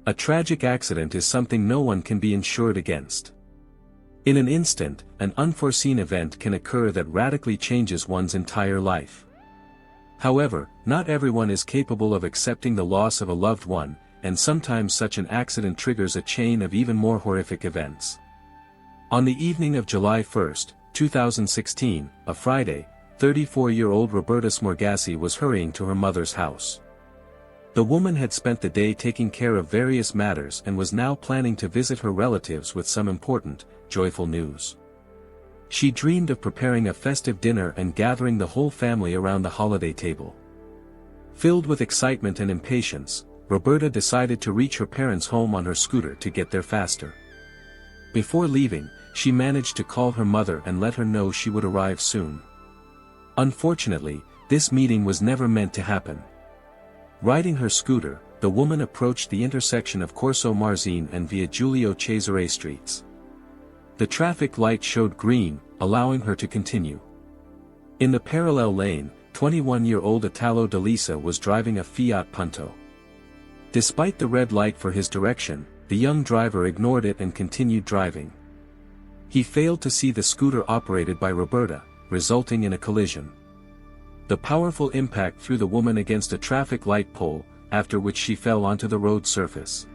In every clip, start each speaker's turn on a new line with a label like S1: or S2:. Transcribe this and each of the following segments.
S1: A tragic accident is something no one can be insured against. In an instant, an unforeseen event can occur that radically changes one's entire life. However, not everyone is capable of accepting the loss of a loved one, and sometimes such an accident triggers a chain of even more horrific events. On the evening of July 1, 2016, a Friday, 34-year-old Roberta Smorgass was hurrying to her mother's house. The woman had spent the day taking care of various matters and was now planning to visit her relatives with some important, joyful news. She dreamed of preparing a festive dinner and gathering the whole family around the holiday table. Filled with excitement and impatience, Roberta decided to reach her parents' home on her scooter to get there faster. Before leaving, she managed to call her mother and let her know she would arrive soon. Unfortunately, this meeting was never meant to happen. Riding her scooter, the woman approached the intersection of Corso Marzine and Via Giulio Cesare streets. The traffic light showed green, allowing her to continue. In the parallel lane, 21-year-old Italo Delisa was driving a Fiat Punto. Despite the red light for his direction, the young driver ignored it and continued driving. He failed to see the scooter operated by Roberta, resulting in a collision. The powerful impact threw the woman against a traffic light pole, after which she fell onto the road surface.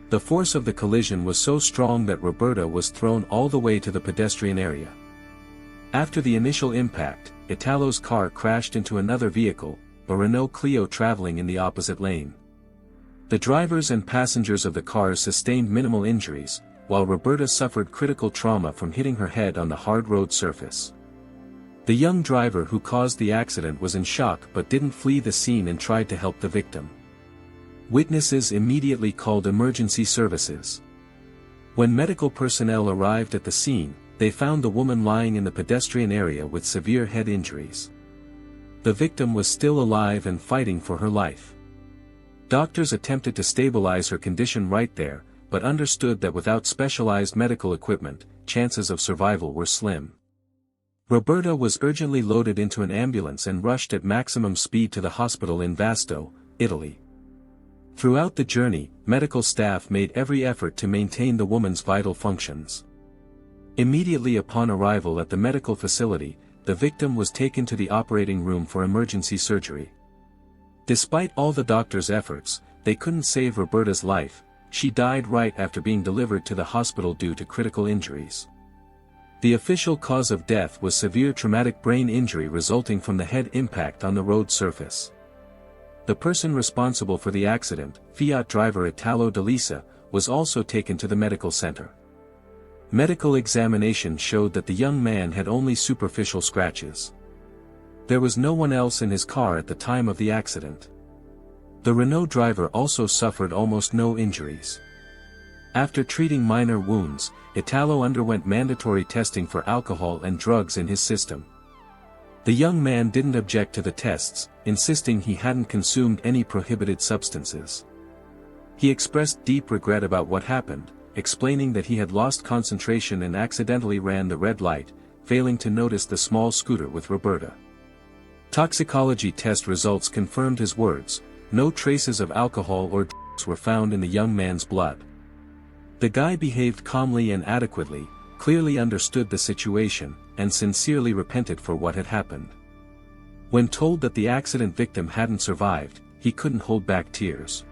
S1: The force of the collision was so strong that Roberta was thrown all the way to the pedestrian area. After the initial impact, Italo's car crashed into another vehicle, a Renault Clio traveling in the opposite lane. The drivers and passengers of the cars sustained minimal injuries, while Roberta suffered critical trauma from hitting her head on the hard road surface. The young driver who caused the accident was in shock but didn't flee the scene and tried to help the victim. Witnesses immediately called emergency services. When medical personnel arrived at the scene, they found the woman lying in the pedestrian area with severe head injuries. The victim was still alive and fighting for her life. Doctors attempted to stabilize her condition right there, but understood that without specialized medical equipment, chances of survival were slim. Roberta was urgently loaded into an ambulance and rushed at maximum speed to the hospital in Vasto, Italy. Throughout the journey, medical staff made every effort to maintain the woman's vital functions. Immediately upon arrival at the medical facility, the victim was taken to the operating room for emergency surgery. Despite all the doctors' efforts, they couldn't save Roberta's life. She died right after being delivered to the hospital due to critical injuries. The official cause of death was severe traumatic brain injury resulting from the head impact on the road surface. The person responsible for the accident, Fiat driver Italo Delisa, was also taken to the medical center. Medical examination showed that the young man had only superficial scratches. There was no one else in his car at the time of the accident. The Renault driver also suffered almost no injuries. After treating minor wounds, Italo underwent mandatory testing for alcohol and drugs in his system. The young man didn't object to the tests, insisting he hadn't consumed any prohibited substances. He expressed deep regret about what happened, explaining that he had lost concentration and accidentally ran the red light, failing to notice the small scooter with Roberta. Toxicology test results confirmed his words. No traces of alcohol or drugs were found in the young man's blood. The guy behaved calmly and adequately, clearly understood the situation, and sincerely repented for what had happened. When told that the accident victim hadn't survived, he couldn't hold back tears.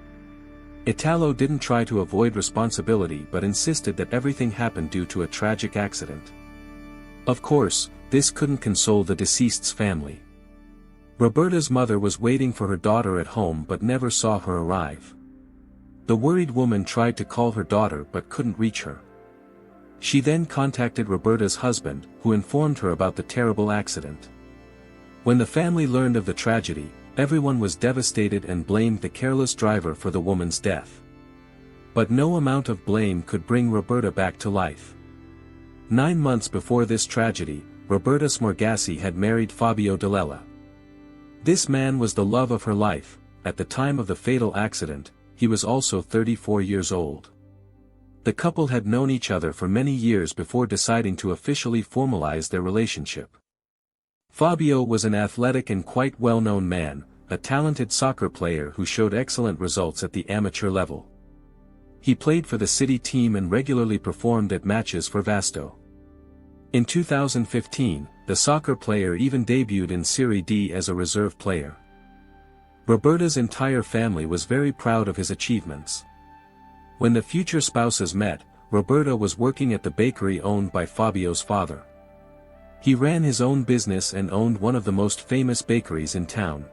S1: Italo didn't try to avoid responsibility but insisted that everything happened due to a tragic accident. Of course, this couldn't console the deceased's family. Roberta's mother was waiting for her daughter at home but never saw her arrive. The worried woman tried to call her daughter but couldn't reach her. She then contacted Roberta's husband, who informed her about the terrible accident. When the family learned of the tragedy, everyone was devastated and blamed the careless driver for the woman's death. But no amount of blame could bring Roberta back to life. 9 months before this tragedy, Roberta Smorgass had married Fabio Dell'Ella. This man was the love of her life. At the time of the fatal accident, he was also 34 years old. The couple had known each other for many years before deciding to officially formalize their relationship. Fabio was an athletic and quite well-known man, a talented soccer player who showed excellent results at the amateur level. He played for the city team and regularly performed at matches for Vasto. In 2015, the soccer player even debuted in Serie D as a reserve player. Roberta's entire family was very proud of his achievements. When the future spouses met, Roberta was working at the bakery owned by Fabio's father. He ran his own business and owned one of the most famous bakeries in town.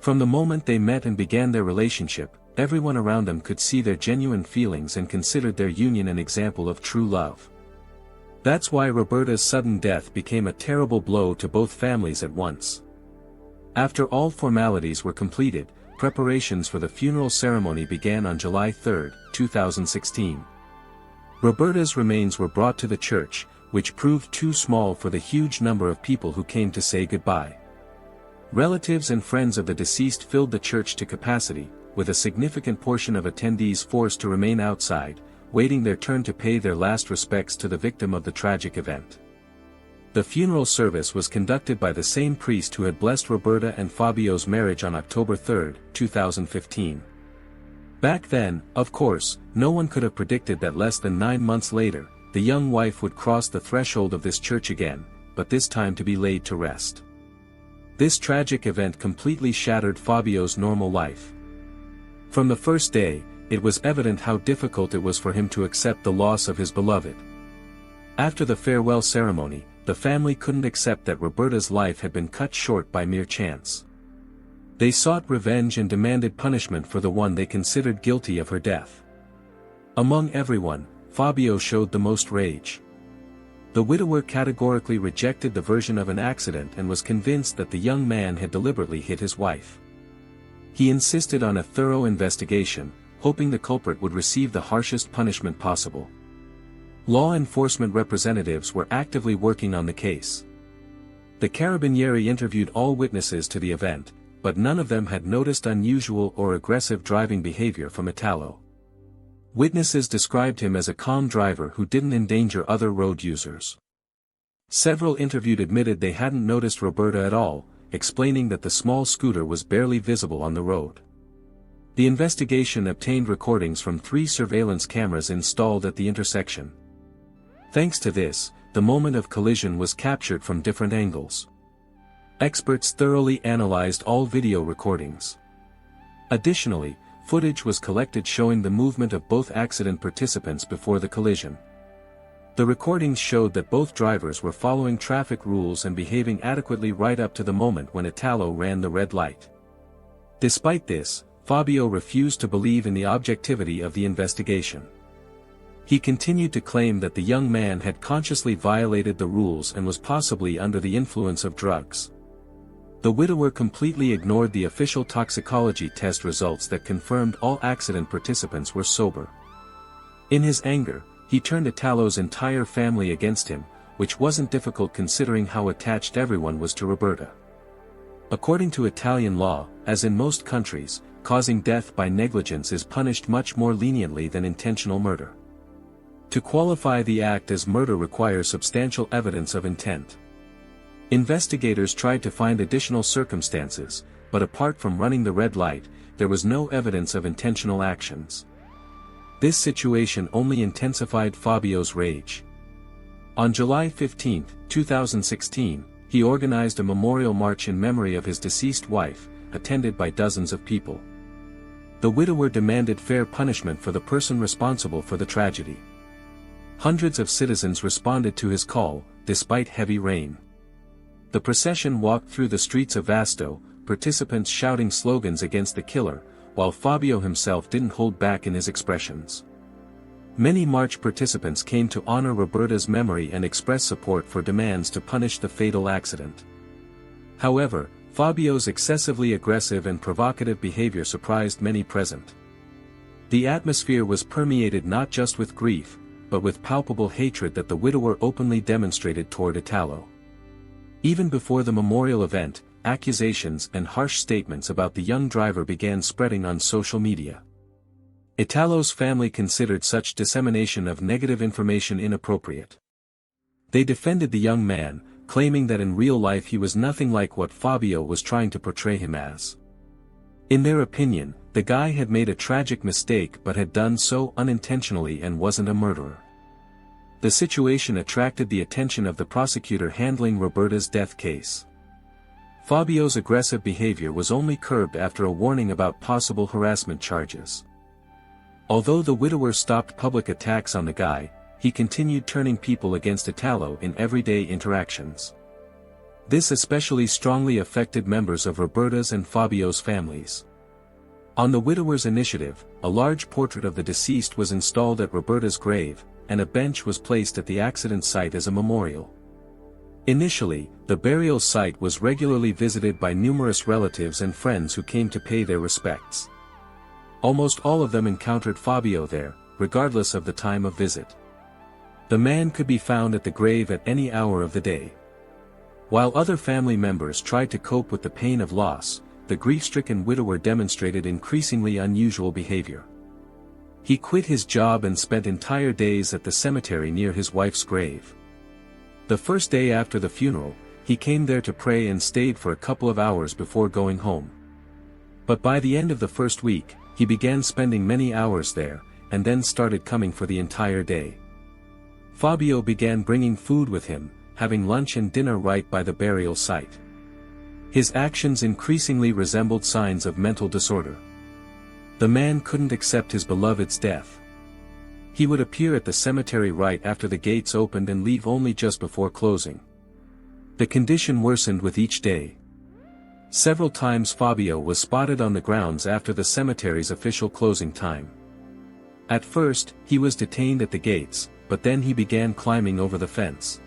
S1: From the moment they met and began their relationship, everyone around them could see their genuine feelings and considered their union an example of true love. That's why Roberta's sudden death became a terrible blow to both families at once. After all formalities were completed, preparations for the funeral ceremony began on July 3, 2016. Roberta's remains were brought to the church, which proved too small for the huge number of people who came to say goodbye. Relatives and friends of the deceased filled the church to capacity, with a significant portion of attendees forced to remain outside, waiting their turn to pay their last respects to the victim of the tragic event. The funeral service was conducted by the same priest who had blessed Roberta and Fabio's marriage on October 3, 2015. Back then, of course, no one could have predicted that less than 9 months later, the young wife would cross the threshold of this church again, but this time to be laid to rest. This tragic event completely shattered Fabio's normal life. From the first day, it was evident how difficult it was for him to accept the loss of his beloved. After the farewell ceremony, the family couldn't accept that Roberta's life had been cut short by mere chance. They sought revenge and demanded punishment for the one they considered guilty of her death. Among everyone, Fabio showed the most rage. The widower categorically rejected the version of an accident and was convinced that the young man had deliberately hit his wife. He insisted on a thorough investigation, hoping the culprit would receive the harshest punishment possible. Law enforcement representatives were actively working on the case. The Carabinieri interviewed all witnesses to the event, but none of them had noticed unusual or aggressive driving behavior from Italo. Witnesses described him as a calm driver who didn't endanger other road users. Several interviewed admitted they hadn't noticed Roberta at all, explaining that the small scooter was barely visible on the road. The investigation obtained recordings from 3 surveillance cameras installed at the intersection. Thanks to this, the moment of collision was captured from different angles. Experts thoroughly analyzed all video recordings. Additionally, footage was collected showing the movement of both accident participants before the collision. The recordings showed that both drivers were following traffic rules and behaving adequately right up to the moment when Italo ran the red light. Despite this, Fabio refused to believe in the objectivity of the investigation. He continued to claim that the young man had consciously violated the rules and was possibly under the influence of drugs. The widower completely ignored the official toxicology test results that confirmed all accident participants were sober. In his anger, he turned Italo's entire family against him, which wasn't difficult considering how attached everyone was to Roberta. According to Italian law, as in most countries, causing death by negligence is punished much more leniently than intentional murder. To qualify the act as murder requires substantial evidence of intent. Investigators tried to find additional circumstances, but apart from running the red light, there was no evidence of intentional actions. This situation only intensified Fabio's rage. On July 15, 2016, he organized a memorial march in memory of his deceased wife, attended by dozens of people. The widower demanded fair punishment for the person responsible for the tragedy. Hundreds of citizens responded to his call, despite heavy rain. The procession walked through the streets of Vasto, participants shouting slogans against the killer, while Fabio himself didn't hold back in his expressions. Many march participants came to honor Roberta's memory and express support for demands to punish the fatal accident. However, Fabio's excessively aggressive and provocative behavior surprised many present. The atmosphere was permeated not just with grief, but with palpable hatred that the widower openly demonstrated toward Italo. Even before the memorial event, accusations and harsh statements about the young driver began spreading on social media. Italo's family considered such dissemination of negative information inappropriate. They defended the young man, claiming that in real life he was nothing like what Fabio was trying to portray him as. In their opinion, The guy had made a tragic mistake but had done so unintentionally and wasn't a murderer. The situation attracted the attention of the prosecutor handling Roberta's death case. Fabio's aggressive behavior was only curbed after a warning about possible harassment charges. Although the widower stopped public attacks on the guy, he continued turning people against Italo in everyday interactions. This especially strongly affected members of Roberta's and Fabio's families. On the widower's initiative, a large portrait of the deceased was installed at Roberta's grave, and a bench was placed at the accident site as a memorial. Initially, the burial site was regularly visited by numerous relatives and friends who came to pay their respects. Almost all of them encountered Fabio there, regardless of the time of visit. The man could be found at the grave at any hour of the day. While other family members tried to cope with the pain of loss, the grief-stricken widower demonstrated increasingly unusual behavior. He quit his job and spent entire days at the cemetery near his wife's grave. The first day after the funeral, he came there to pray and stayed for a couple of hours before going home. But by the end of the first week, he began spending many hours there, and then started coming for the entire day. Fabio began bringing food with him, having lunch and dinner right by the burial site. His actions increasingly resembled signs of mental disorder. The man couldn't accept his beloved's death. He would appear at the cemetery right after the gates opened and leave only just before closing. The condition worsened with each day. Several times Fabio was spotted on the grounds after the cemetery's official closing time. At first, he was detained at the gates, but then he began climbing over the fence.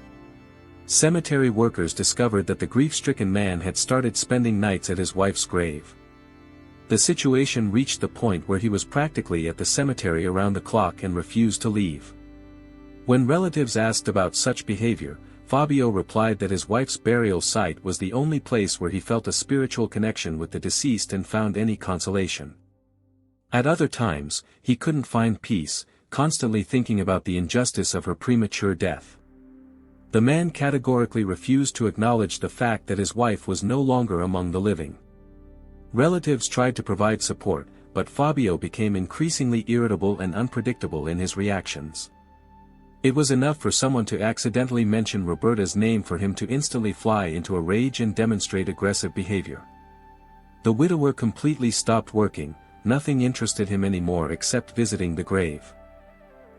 S1: Cemetery workers discovered that the grief-stricken man had started spending nights at his wife's grave. The situation reached the point where he was practically at the cemetery around the clock and refused to leave. When relatives asked about such behavior, Fabio replied that his wife's burial site was the only place where he felt a spiritual connection with the deceased and found any consolation. At other times, he couldn't find peace, constantly thinking about the injustice of her premature death. The man categorically refused to acknowledge the fact that his wife was no longer among the living. Relatives tried to provide support, but Fabio became increasingly irritable and unpredictable in his reactions. It was enough for someone to accidentally mention Roberta's name for him to instantly fly into a rage and demonstrate aggressive behavior. The widower completely stopped working, nothing interested him anymore except visiting the grave.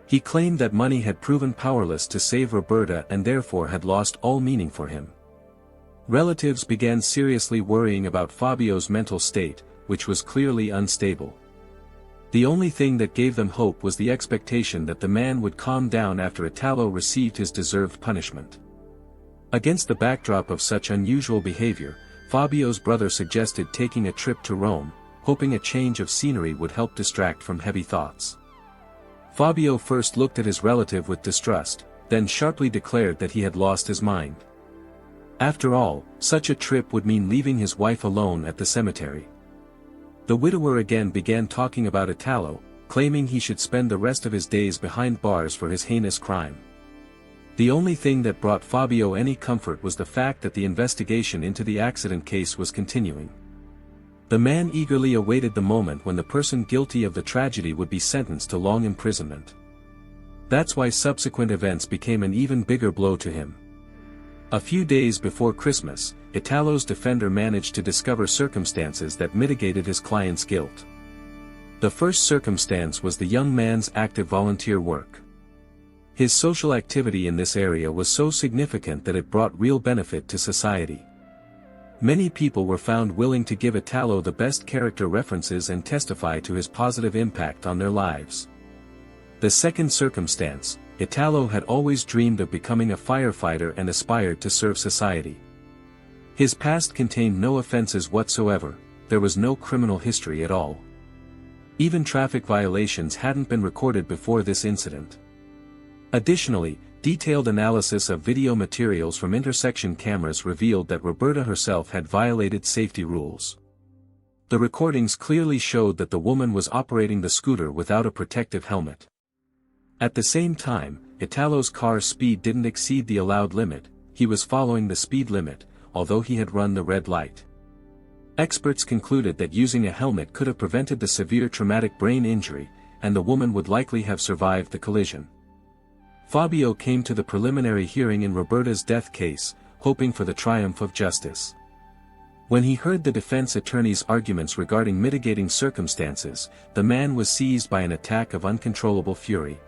S1: He claimed that money had proven powerless to save Roberta and therefore had lost all meaning for him. Relatives began seriously worrying about Fabio's mental state, which was clearly unstable. The only thing that gave them hope was the expectation that the man would calm down after Italo received his deserved punishment. Against the backdrop of such unusual behavior, Fabio's brother suggested taking a trip to Rome, hoping a change of scenery would help distract from heavy thoughts. Fabio first looked at his relative with distrust, then sharply declared that he had lost his mind. After all, such a trip would mean leaving his wife alone at the cemetery. The widower again began talking about Italo, claiming he should spend the rest of his days behind bars for his heinous crime. The only thing that brought Fabio any comfort was the fact that the investigation into the accident case was continuing. The man eagerly awaited the moment when the person guilty of the tragedy would be sentenced to long imprisonment. That's why subsequent events became an even bigger blow to him. A few days before Christmas, Italo's defender managed to discover circumstances that mitigated his client's guilt. The first circumstance was the young man's active volunteer work. His social activity in this area was so significant that it brought real benefit to society. Many people were found willing to give Italo the best character references and testify to his positive impact on their lives. The second circumstance, Italo had always dreamed of becoming a firefighter and aspired to serve society. His past contained no offenses whatsoever, there was no criminal history at all. Even traffic violations hadn't been recorded before this incident. Additionally, detailed analysis of video materials from intersection cameras revealed that Roberta herself had violated safety rules. The recordings clearly showed that the woman was operating the scooter without a protective helmet. At the same time, Italo's car's speed didn't exceed the allowed limit, he was following the speed limit, although he had run the red light. Experts concluded that using a helmet could have prevented the severe traumatic brain injury, and the woman would likely have survived the collision. Fabio came to the preliminary hearing in Roberta's death case, hoping for the triumph of justice. When he heard the defense attorney's arguments regarding mitigating circumstances, the man was seized by an attack of uncontrollable fury.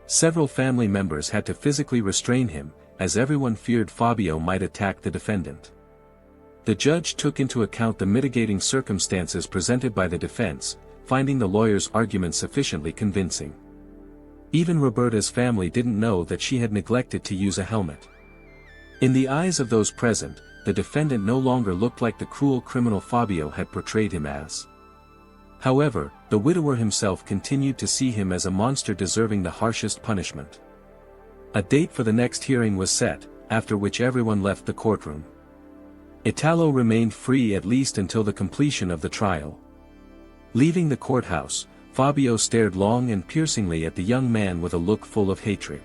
S1: Several family members had to physically restrain him, as everyone feared Fabio might attack the defendant. The judge took into account the mitigating circumstances presented by the defense, finding the lawyer's argument sufficiently convincing. Even Roberta's family didn't know that she had neglected to use a helmet. In the eyes of those present, the defendant no longer looked like the cruel criminal Fabio had portrayed him as. However, the widower himself continued to see him as a monster deserving the harshest punishment. A date for the next hearing was set, after which everyone left the courtroom. Italo remained free at least until the completion of the trial. Leaving the courthouse, Fabio stared long and piercingly at the young man with a look full of hatred.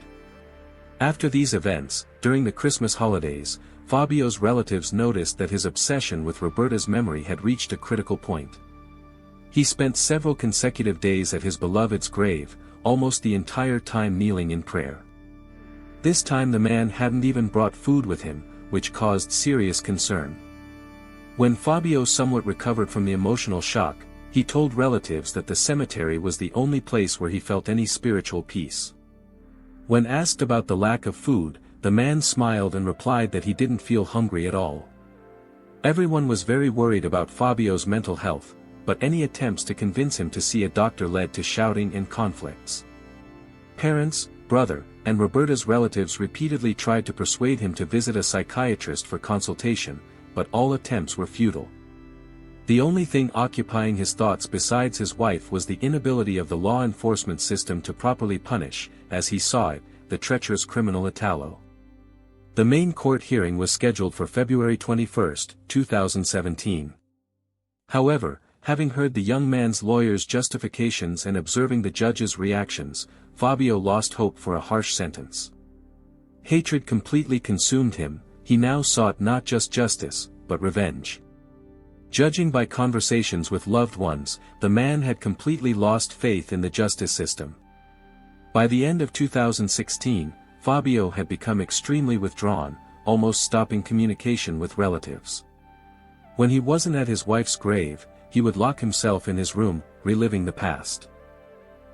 S1: After these events, during the Christmas holidays, Fabio's relatives noticed that his obsession with Roberta's memory had reached a critical point. He spent several consecutive days at his beloved's grave, almost the entire time kneeling in prayer. This time the man hadn't even brought food with him, which caused serious concern. When Fabio somewhat recovered from the emotional shock, he told relatives that the cemetery was the only place where he felt any spiritual peace. When asked about the lack of food, the man smiled and replied that he didn't feel hungry at all. Everyone was very worried about Fabio's mental health, but any attempts to convince him to see a doctor led to shouting and conflicts. Parents, brother, and Roberta's relatives repeatedly tried to persuade him to visit a psychiatrist for consultation, but all attempts were futile. The only thing occupying his thoughts besides his wife was the inability of the law enforcement system to properly punish, as he saw it, the treacherous criminal Italo. The main court hearing was scheduled for February 21, 2017. However, having heard the young man's lawyer's justifications and observing the judge's reactions, Fabio lost hope for a harsh sentence. Hatred completely consumed him. He now sought not just justice, but revenge. Judging by conversations with loved ones, the man had completely lost faith in the justice system. By the end of 2016, Fabio had become extremely withdrawn, almost stopping communication with relatives. When he wasn't at his wife's grave, he would lock himself in his room, reliving the past.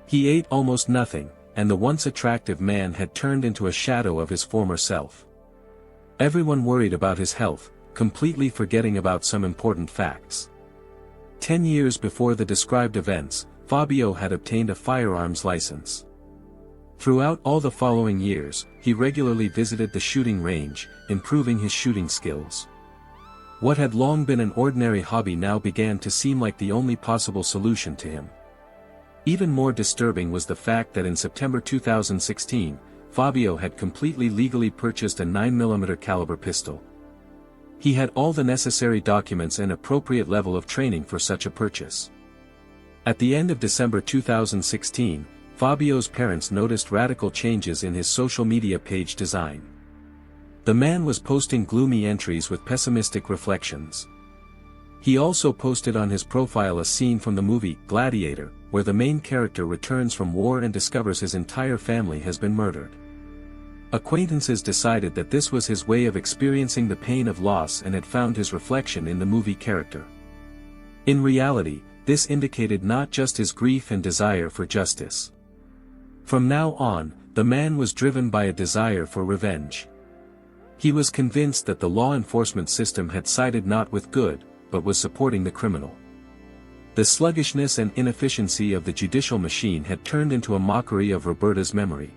S1: He ate almost nothing, and the once attractive man had turned into a shadow of his former self. Everyone worried about his health, completely forgetting about some important facts. 10 years before the described events, Fabio had obtained a firearms license. Throughout all the following years, he regularly visited the shooting range, improving his shooting skills. What had long been an ordinary hobby now began to seem like the only possible solution to him. Even more disturbing was the fact that in September 2016, Fabio had completely legally purchased a 9mm caliber pistol. He had all the necessary documents and appropriate level of training for such a purchase. At the end of December 2016, Fabio's parents noticed radical changes in his social media page design. The man was posting gloomy entries with pessimistic reflections. He also posted on his profile a scene from the movie Gladiator, where the main character returns from war and discovers his entire family has been murdered. Acquaintances decided that this was his way of experiencing the pain of loss and had found his reflection in the movie character. In reality, this indicated not just his grief and desire for justice. From now on, the man was driven by a desire for revenge. He was convinced that the law enforcement system had sided not with good, but was supporting the criminal. The sluggishness and inefficiency of the judicial machine had turned into a mockery of Roberta's memory.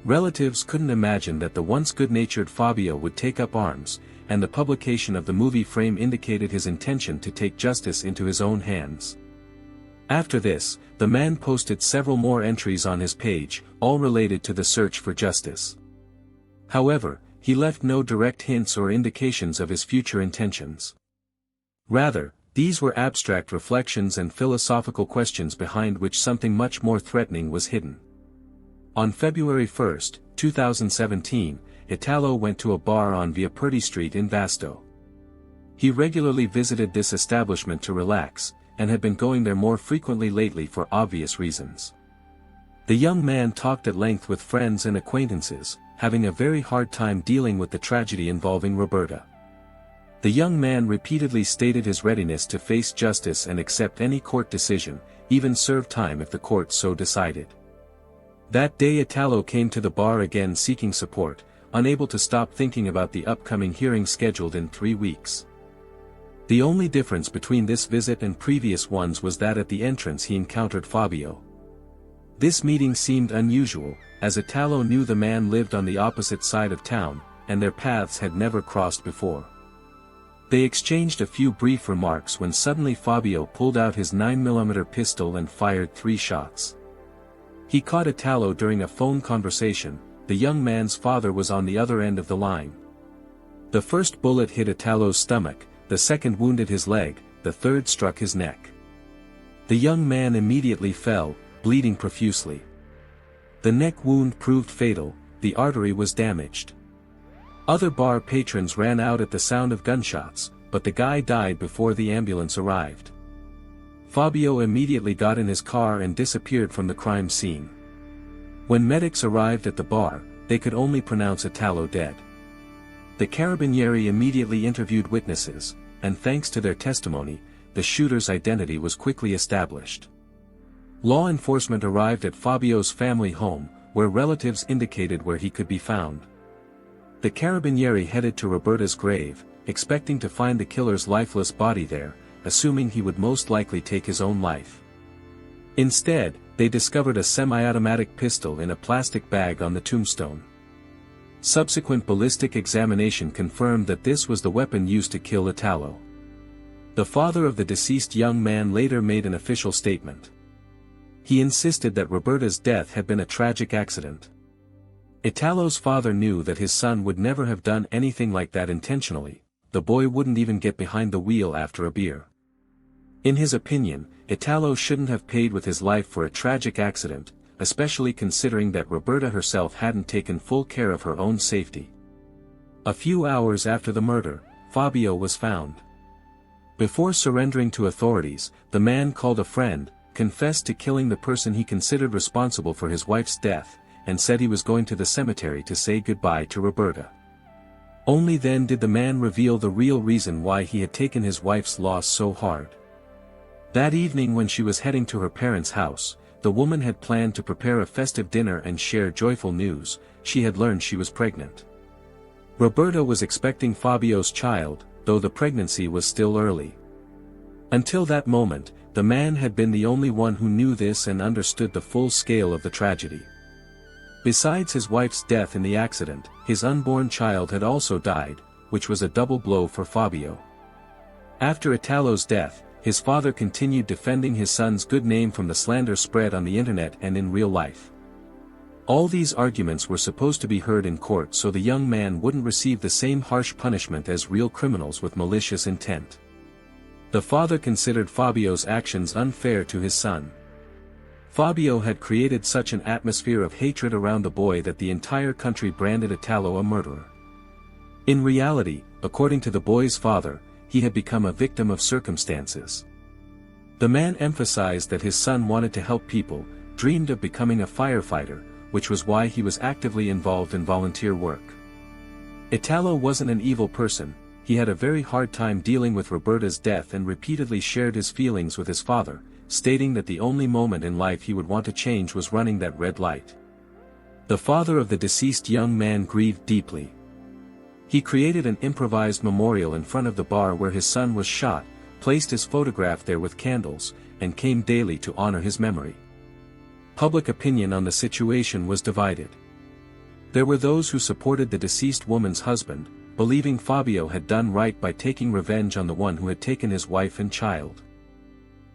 S1: Relatives couldn't imagine that the once good-natured Fabio would take up arms, and the publication of the movie frame indicated his intention to take justice into his own hands. After this, the man posted several more entries on his page, all related to the search for justice. However, he left no direct hints or indications of his future intentions. Rather, these were abstract reflections and philosophical questions behind which something much more threatening was hidden. On February 1, 2017, Italo went to a bar on Via Purti Street in Vasto. He regularly visited this establishment to relax, and had been going there more frequently lately for obvious reasons. The young man talked at length with friends and acquaintances, having a very hard time dealing with the tragedy involving Roberta. The young man repeatedly stated his readiness to face justice and accept any court decision, even serve time if the court so decided. That day Italo came to the bar again seeking support, unable to stop thinking about the upcoming hearing scheduled in 3 weeks. The only difference between this visit and previous ones was that at the entrance he encountered Fabio. This meeting seemed unusual, as Italo knew the man lived on the opposite side of town, and their paths had never crossed before. They exchanged a few brief remarks when suddenly Fabio pulled out his 9mm pistol and fired 3 shots. He caught Italo during a phone conversation. The young man's father was on the other end of the line. The first bullet hit Italo's stomach, the second wounded his leg, the third struck his neck. The young man immediately fell, bleeding profusely. The neck wound proved fatal, the artery was damaged. Other bar patrons ran out at the sound of gunshots, but the guy died before the ambulance arrived. Fabio immediately got in his car and disappeared from the crime scene. When medics arrived at the bar, they could only pronounce Italo dead. The Carabinieri immediately interviewed witnesses, and thanks to their testimony, the shooter's identity was quickly established. Law enforcement arrived at Fabio's family home, where relatives indicated where he could be found. The Carabinieri headed to Roberta's grave, expecting to find the killer's lifeless body there, assuming he would most likely take his own life. Instead, they discovered a semi-automatic pistol in a plastic bag on the tombstone. Subsequent ballistic examination confirmed that this was the weapon used to kill Italo. The father of the deceased young man later made an official statement. He insisted that Roberta's death had been a tragic accident. Italo's father knew that his son would never have done anything like that intentionally. The boy wouldn't even get behind the wheel after a beer. In his opinion, Italo shouldn't have paid with his life for a tragic accident, especially considering that Roberta herself hadn't taken full care of her own safety. A few hours after the murder, Fabio was found. Before surrendering to authorities, the man called a friend, confessed to killing the person he considered responsible for his wife's death, and said he was going to the cemetery to say goodbye to Roberta. Only then did the man reveal the real reason why he had taken his wife's loss so hard. That evening when she was heading to her parents' house, the woman had planned to prepare a festive dinner and share joyful news. She had learned she was pregnant. Roberta was expecting Fabio's child, though the pregnancy was still early. Until that moment, the man had been the only one who knew this and understood the full scale of the tragedy. Besides his wife's death in the accident, his unborn child had also died, which was a double blow for Fabio. After Italo's death, his father continued defending his son's good name from the slander spread on the internet and in real life. All these arguments were supposed to be heard in court so the young man wouldn't receive the same harsh punishment as real criminals with malicious intent. The father considered Fabio's actions unfair to his son. Fabio had created such an atmosphere of hatred around the boy that the entire country branded Italo a murderer. In reality, according to the boy's father, he had become a victim of circumstances. The man emphasized that his son wanted to help people, dreamed of becoming a firefighter, which was why he was actively involved in volunteer work. Italo wasn't an evil person. He had a very hard time dealing with Roberta's death and repeatedly shared his feelings with his father, stating that the only moment in life he would want to change was running that red light. The father of the deceased young man grieved deeply. He created an improvised memorial in front of the bar where his son was shot, placed his photograph there with candles, and came daily to honor his memory. Public opinion on the situation was divided. There were those who supported the deceased woman's husband, believing Fabio had done right by taking revenge on the one who had taken his wife and child.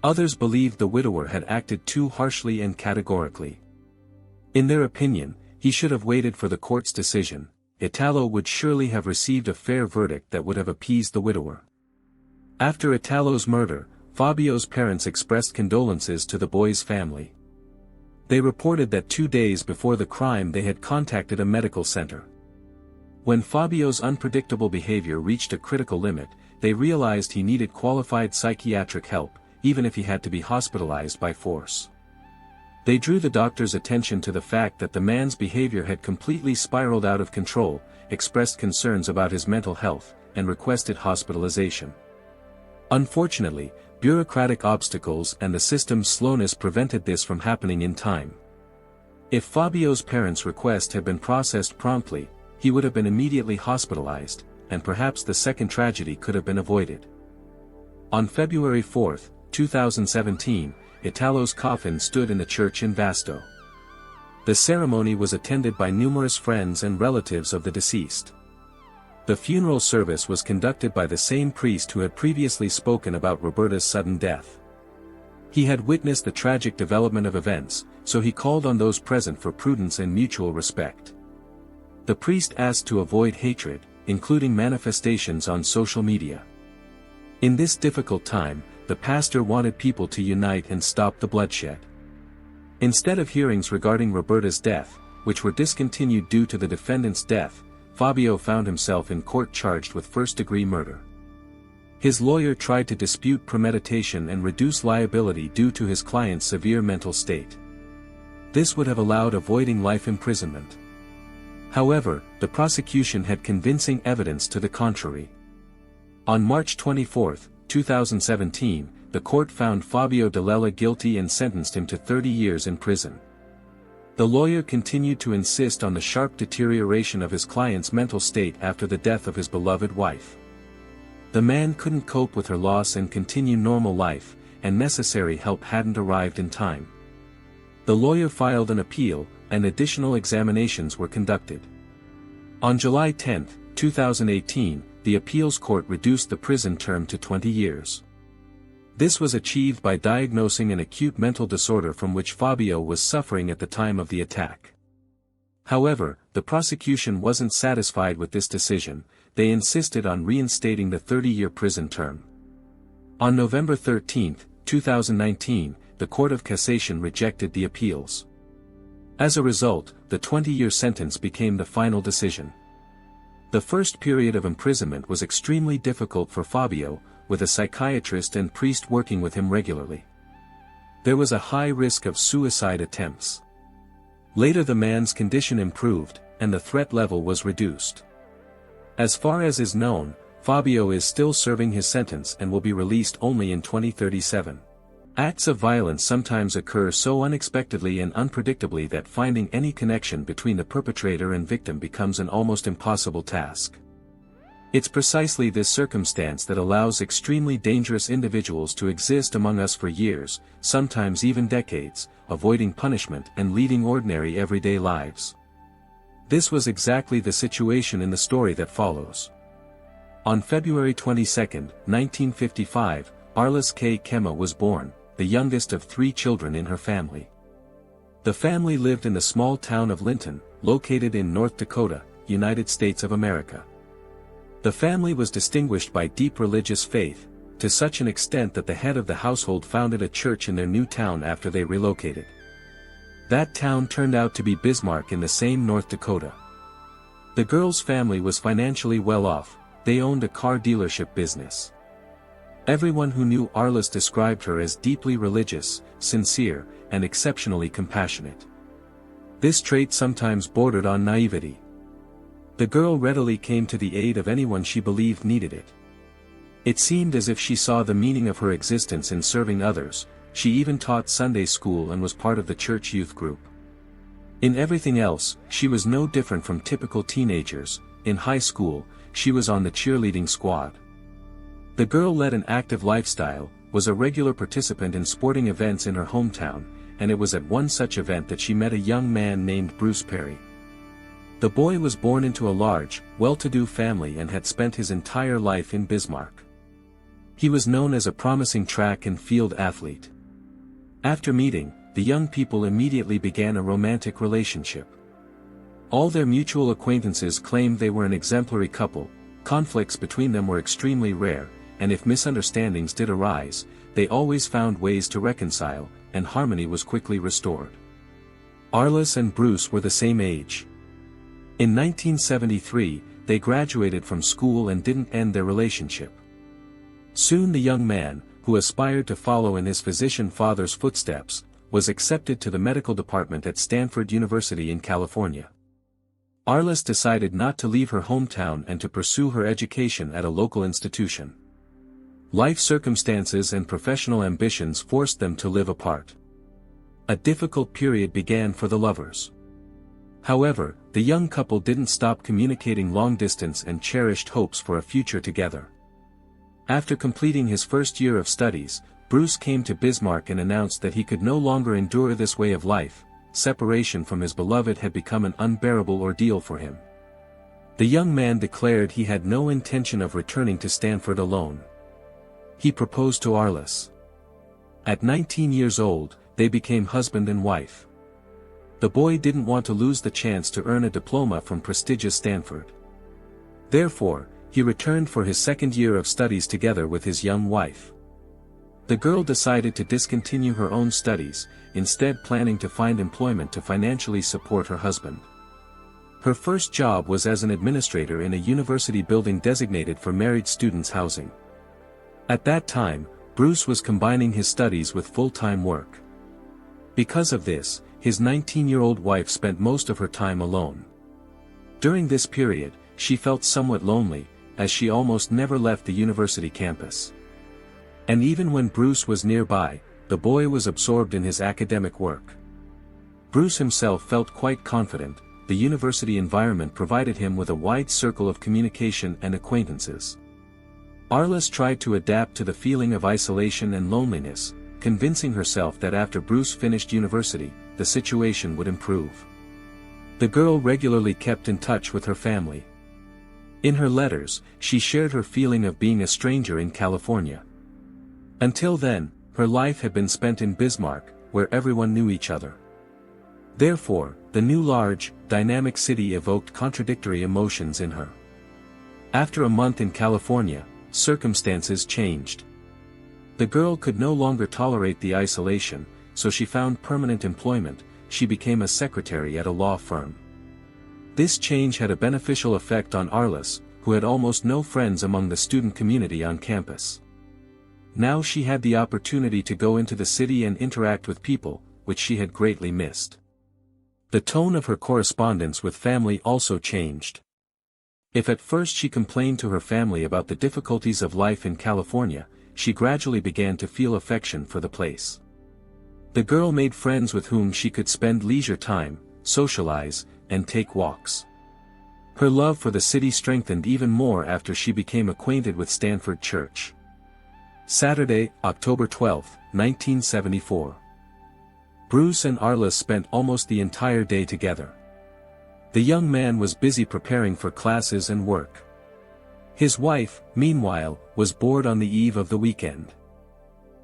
S1: Others believed the widower had acted too harshly and categorically. In their opinion, he should have waited for the court's decision. Italo would surely have received a fair verdict that would have appeased the widower. After Italo's murder, Fabio's parents expressed condolences to the boy's family. They reported that 2 days before the crime they had contacted a medical center. When Fabio's unpredictable behavior reached a critical limit, they realized he needed qualified psychiatric help, even if he had to be hospitalized by force. They drew the doctor's attention to the fact that the man's behavior had completely spiraled out of control, expressed concerns about his mental health, and requested hospitalization. Unfortunately, bureaucratic obstacles and the system's slowness prevented this from happening in time. If Fabio's parents' request had been processed promptly, he would have been immediately hospitalized, and perhaps the second tragedy could have been avoided. On February 4, 2017, Italo's coffin stood in the church in Vasto. The ceremony was attended by numerous friends and relatives of the deceased. The funeral service was conducted by the same priest who had previously spoken about Roberta's sudden death. He had witnessed the tragic development of events, so he called on those present for prudence and mutual respect. The priest asked to avoid hatred, including manifestations on social media. In this difficult time, the pastor wanted people to unite and stop the bloodshed. Instead of hearings regarding Roberta's death, which were discontinued due to the defendant's death, Fabio found himself in court charged with first-degree murder. His lawyer tried to dispute premeditation and reduce liability due to his client's severe mental state. This would have allowed avoiding life imprisonment. However, the prosecution had convincing evidence to the contrary. On March 24, 2017, the court found Fabio Dalella guilty and sentenced him to 30 years in prison. The lawyer continued to insist on the sharp deterioration of his client's mental state after the death of his beloved wife. The man couldn't cope with her loss and continue normal life, and necessary help hadn't arrived in time. The lawyer filed an appeal, and additional examinations were conducted. On July 10, 2018, the appeals court reduced the prison term to 20 years. This was achieved by diagnosing an acute mental disorder from which Fabio was suffering at the time of the attack. However, the prosecution wasn't satisfied with this decision. They insisted on reinstating the 30-year prison term. On November 13, 2019, the Court of Cassation rejected the appeals. As a result, the 20-year sentence became the final decision. The first period of imprisonment was extremely difficult for Fabio, with a psychiatrist and priest working with him regularly. There was a high risk of suicide attempts. Later the man's condition improved, and the threat level was reduced. As far as is known, Fabio is still serving his sentence and will be released only in 2037. Acts of violence sometimes occur so unexpectedly and unpredictably that finding any connection between the perpetrator and victim becomes an almost impossible task. It's precisely this circumstance that allows extremely dangerous individuals to exist among us for years, sometimes even decades, avoiding punishment and leading ordinary everyday lives. This was exactly the situation in the story that follows. On February 22, 1955, Arlis Kemma was born, the youngest of 3 children in her family. The family lived in the small town of Linton, located in North Dakota, United States of America. The family was distinguished by deep religious faith, to such an extent that the head of the household founded a church in their new town after they relocated. That town turned out to be Bismarck in the same North Dakota. The girl's family was financially well off. They owned a car dealership business. Everyone who knew Arlis described her as deeply religious, sincere, and exceptionally compassionate. This trait sometimes bordered on naivety. The girl readily came to the aid of anyone she believed needed it. It seemed as if she saw the meaning of her existence in serving others. She even taught Sunday school and was part of the church youth group. In everything else, she was no different from typical teenagers. In high school, she was on the cheerleading squad. The girl led an active lifestyle, was a regular participant in sporting events in her hometown, and it was at one such event that she met a young man named Bruce Perry. The boy was born into a large, well-to-do family and had spent his entire life in Bismarck. He was known as a promising track and field athlete. After meeting, the young people immediately began a romantic relationship. All their mutual acquaintances claimed they were an exemplary couple. Conflicts between them were extremely rare, and if misunderstandings did arise, they always found ways to reconcile, and harmony was quickly restored. Arlis and Bruce were the same age. In 1973, they graduated from school and didn't end their relationship. Soon the young man, who aspired to follow in his physician father's footsteps, was accepted to the medical department at Stanford University in California. Arlis decided not to leave her hometown and to pursue her education at a local institution. Life circumstances and professional ambitions forced them to live apart. A difficult period began for the lovers. However, the young couple didn't stop communicating long distance and cherished hopes for a future together. After completing his first year of studies, Bruce came to Bismarck and announced that he could no longer endure this way of life. Separation from his beloved had become an unbearable ordeal for him. The young man declared he had no intention of returning to Stanford alone. He proposed to Arlis. At 19 years old, they became husband and wife. The boy didn't want to lose the chance to earn a diploma from prestigious Stanford. Therefore, he returned for his second year of studies together with his young wife. The girl decided to discontinue her own studies, instead planning to find employment to financially support her husband. Her first job was as an administrator in a university building designated for married students' housing. At that time, Bruce was combining his studies with full-time work. Because of this, his 19-year-old wife spent most of her time alone. During this period, she felt somewhat lonely, as she almost never left the university campus. And even when Bruce was nearby, the boy was absorbed in his academic work. Bruce himself felt quite confident. The university environment provided him with a wide circle of communication and acquaintances. Arlis tried to adapt to the feeling of isolation and loneliness, convincing herself that after Bruce finished university, the situation would improve. The girl regularly kept in touch with her family. In her letters, she shared her feeling of being a stranger in California. Until then, her life had been spent in Bismarck, where everyone knew each other. Therefore, the new large, dynamic city evoked contradictory emotions in her. After a month in California, circumstances changed. The girl could no longer tolerate the isolation, so she found permanent employment. She became a secretary at a law firm. This change had a beneficial effect on Arlis, who had almost no friends among the student community on campus. Now she had the opportunity to go into the city and interact with people, which she had greatly missed. The tone of her correspondence with family also changed. If at first she complained to her family about the difficulties of life in California, she gradually began to feel affection for the place. The girl made friends with whom she could spend leisure time, socialize, and take walks. Her love for the city strengthened even more after she became acquainted with Stanford Church. Saturday, October 12, 1974. Bruce and Arlis spent almost the entire day together. The young man was busy preparing for classes and work. His wife, meanwhile, was bored on the eve of the weekend.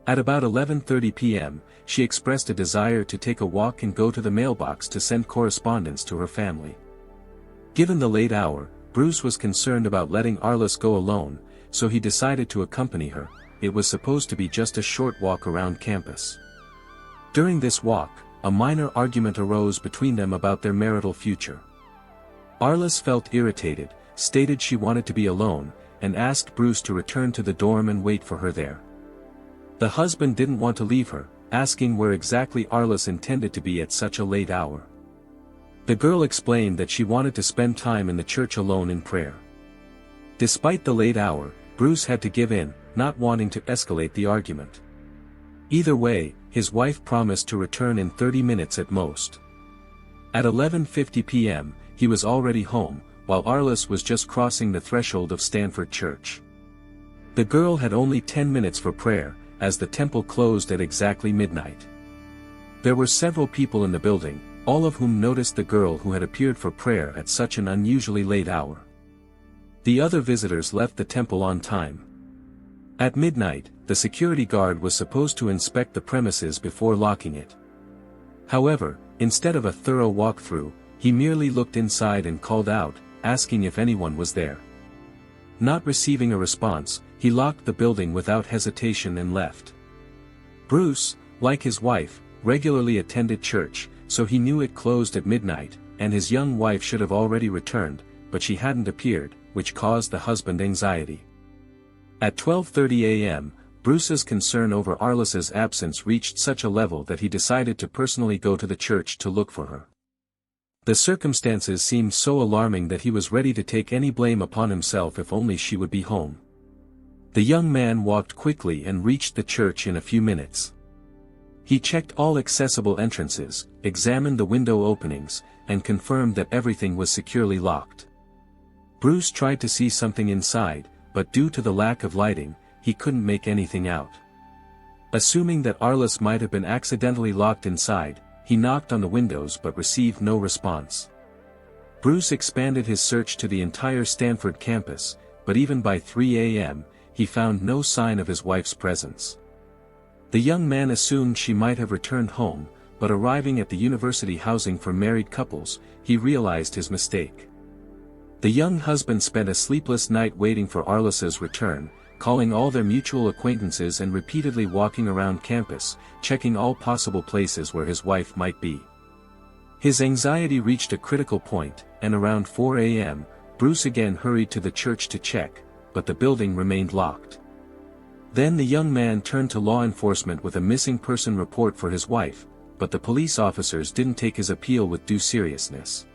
S1: At about 11:30 p.m., she expressed a desire to take a walk and go to the mailbox to send correspondence to her family. Given the late hour, Bruce was concerned about letting Arlis go alone, so he decided to accompany her. It was supposed to be just a short walk around campus. During this walk, a minor argument arose between them about their marital future. Arlis felt irritated, stated she wanted to be alone, and asked Bruce to return to the dorm and wait for her there. The husband didn't want to leave her, asking where exactly Arlis intended to be at such a late hour. The girl explained that she wanted to spend time in the church alone in prayer. Despite the late hour, Bruce had to give in, not wanting to escalate the argument. Either way, his wife promised to return in 30 minutes at most. At 11:50 p.m., he was already home, while Arlis was just crossing the threshold of Stanford Church. The girl had only 10 minutes for prayer, as the temple closed at exactly midnight. There were several people in the building, all of whom noticed the girl who had appeared for prayer at such an unusually late hour. The other visitors left the temple on time. At midnight, the security guard was supposed to inspect the premises before locking it. However, instead of a thorough walkthrough, he merely looked inside and called out, asking if anyone was there. Not receiving a response, he locked the building without hesitation and left. Bruce, like his wife, regularly attended church, so he knew it closed at midnight, and his young wife should have already returned, but she hadn't appeared, which caused the husband anxiety. At 12:30 a.m., Bruce's concern over Arlis's absence reached such a level that he decided to personally go to the church to look for her. The circumstances seemed so alarming that he was ready to take any blame upon himself if only she would be home. The young man walked quickly and reached the church in a few minutes. He checked all accessible entrances, examined the window openings, and confirmed that everything was securely locked. Bruce tried to see something inside, but due to the lack of lighting, he couldn't make anything out. Assuming that Arlis might have been accidentally locked inside, he knocked on the windows but received no response. Bruce expanded his search to the entire Stanford campus, but even by 3 a.m., he found no sign of his wife's presence. The young man assumed she might have returned home, but arriving at the university housing for married couples, he realized his mistake. The young husband spent a sleepless night waiting for Arlis's return, calling all their mutual acquaintances and repeatedly walking around campus, checking all possible places where his wife might be. His anxiety reached a critical point, and around 4 a.m., Bruce again hurried to the church to check, but the building remained locked. Then the young man turned to law enforcement with a missing person report for his wife, but the police officers didn't take his appeal with due seriousness.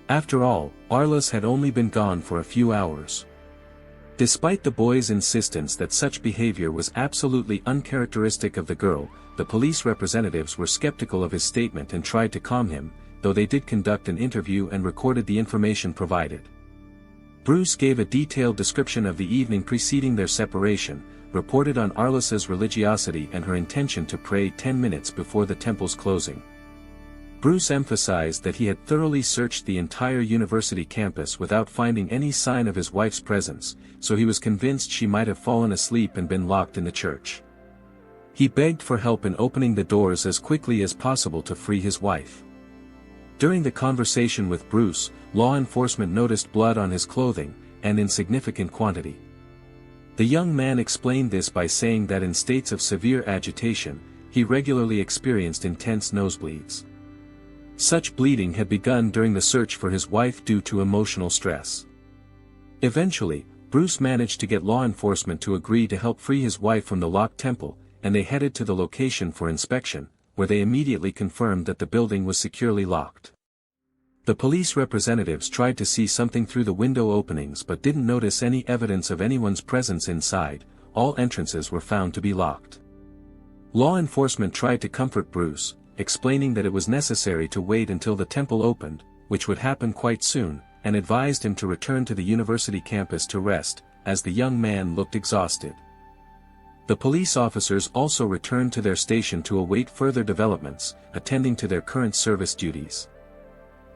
S1: After all, Arlis had only been gone for a few hours. Despite the boy's insistence that such behavior was absolutely uncharacteristic of the girl, the police representatives were skeptical of his statement and tried to calm him, though they did conduct an interview and recorded the information provided. Bruce gave a detailed description of the evening preceding their separation, reported on Arlis's religiosity and her intention to pray 10 minutes before the temple's closing. Bruce emphasized that he had thoroughly searched the entire university campus without finding any sign of his wife's presence, so he was convinced she might have fallen asleep and been locked in the church. He begged for help in opening the doors as quickly as possible to free his wife. During the conversation with Bruce, law enforcement noticed blood on his clothing, and in significant quantity. The young man explained this by saying that in states of severe agitation, he regularly experienced intense nosebleeds. Such bleeding had begun during the search for his wife due to emotional stress. Eventually, Bruce managed to get law enforcement to agree to help free his wife from the locked temple, and they headed to the location for inspection, where they immediately confirmed that the building was securely locked. The police representatives tried to see something through the window openings but didn't notice any evidence of anyone's presence inside. All entrances were found to be locked. Law enforcement tried to comfort Bruce, explaining that it was necessary to wait until the temple opened, which would happen quite soon, and advised him to return to the university campus to rest, as the young man looked exhausted. The police officers also returned to their station to await further developments, attending to their current service duties.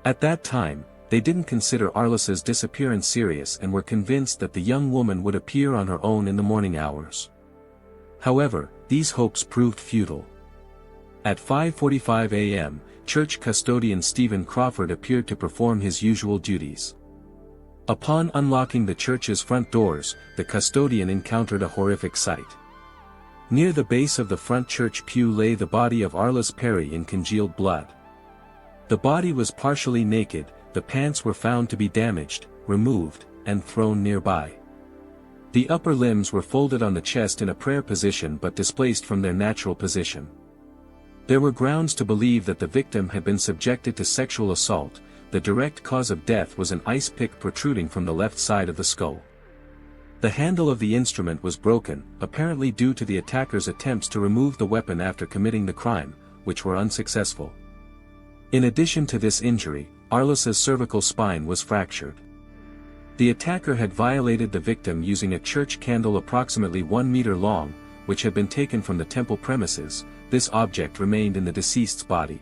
S1: At that time, they didn't consider Arlis's disappearance serious and were convinced that the young woman would appear on her own in the morning hours. However, these hopes proved futile. At 5:45 a.m., church custodian Stephen Crawford appeared to perform his usual duties. Upon unlocking the church's front doors, the custodian encountered a horrific sight. Near the base of the front church pew lay the body of Arlis Perry in congealed blood. The body was partially naked, the pants were found to be damaged, removed, and thrown nearby. The upper limbs were folded on the chest in a prayer position but displaced from their natural position. There were grounds to believe that the victim had been subjected to sexual assault. The direct cause of death was an ice pick protruding from the left side of the skull. The handle of the instrument was broken, apparently due to the attacker's attempts to remove the weapon after committing the crime, which were unsuccessful. In addition to this injury, Arlis's cervical spine was fractured. The attacker had violated the victim using a church candle approximately 1 meter long, which had been taken from the temple premises. This object remained in the deceased's body.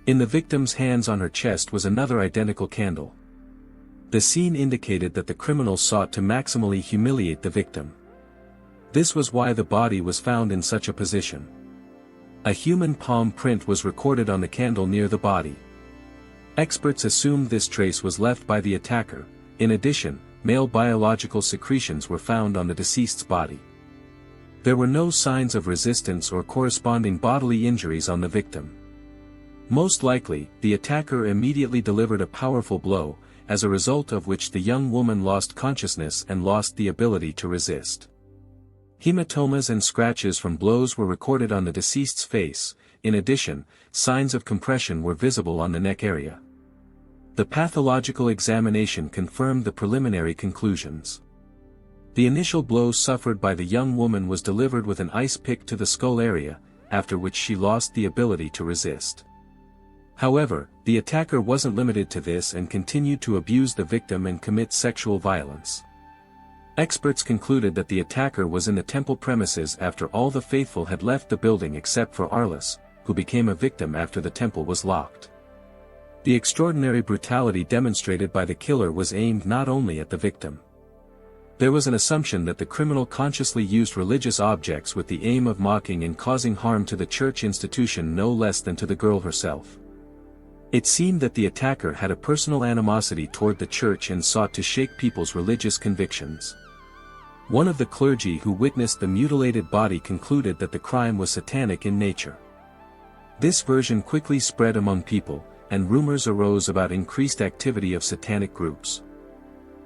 S1: In the victim's hands on her chest was another identical candle. The scene indicated that the criminal sought to maximally humiliate the victim. This was why the body was found in such a position. A human palm print was recorded on the candle near the body. Experts assumed this trace was left by the attacker. In addition, male biological secretions were found on the deceased's body. There were no signs of resistance or corresponding bodily injuries on the victim. Most likely, the attacker immediately delivered a powerful blow, as a result of which the young woman lost consciousness and lost the ability to resist. Hematomas and scratches from blows were recorded on the deceased's face. In addition, signs of compression were visible on the neck area. The pathological examination confirmed the preliminary conclusions. The initial blow suffered by the young woman was delivered with an ice pick to the skull area, after which she lost the ability to resist. However, the attacker wasn't limited to this and continued to abuse the victim and commit sexual violence. Experts concluded that the attacker was in the temple premises after all the faithful had left the building except for Arlis, who became a victim after the temple was locked. The extraordinary brutality demonstrated by the killer was aimed not only at the victim. There was an assumption that the criminal consciously used religious objects with the aim of mocking and causing harm to the church institution no less than to the girl herself. It seemed that the attacker had a personal animosity toward the church and sought to shake people's religious convictions. One of the clergy who witnessed the mutilated body concluded that the crime was satanic in nature. This version quickly spread among people, and rumors arose about increased activity of satanic groups.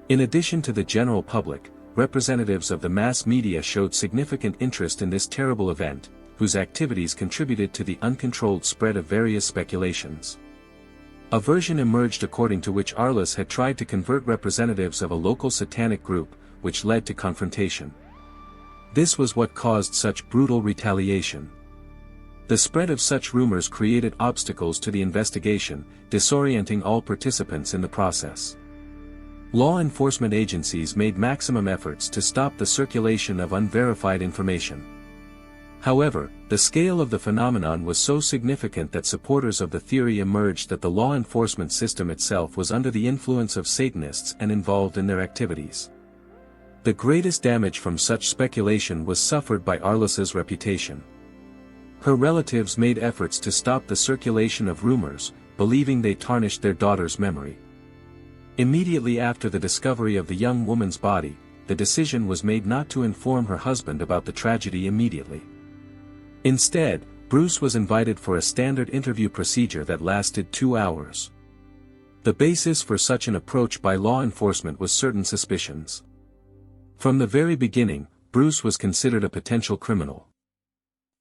S1: In addition to the general public, representatives of the mass media showed significant interest in this terrible event, whose activities contributed to the uncontrolled spread of various speculations. A version emerged according to which Arlis had tried to convert representatives of a local satanic group, which led to confrontation. This was what caused such brutal retaliation. The spread of such rumors created obstacles to the investigation, disorienting all participants in the process. Law enforcement agencies made maximum efforts to stop the circulation of unverified information. However, the scale of the phenomenon was so significant that supporters of the theory emerged that the law enforcement system itself was under the influence of Satanists and involved in their activities. The greatest damage from such speculation was suffered by Arlis's reputation. Her relatives made efforts to stop the circulation of rumors, believing they tarnished their daughter's memory. Immediately after the discovery of the young woman's body, the decision was made not to inform her husband about the tragedy immediately. Instead, Bruce was invited for a standard interview procedure that lasted 2 hours. The basis for such an approach by law enforcement was certain suspicions. From the very beginning, Bruce was considered a potential criminal.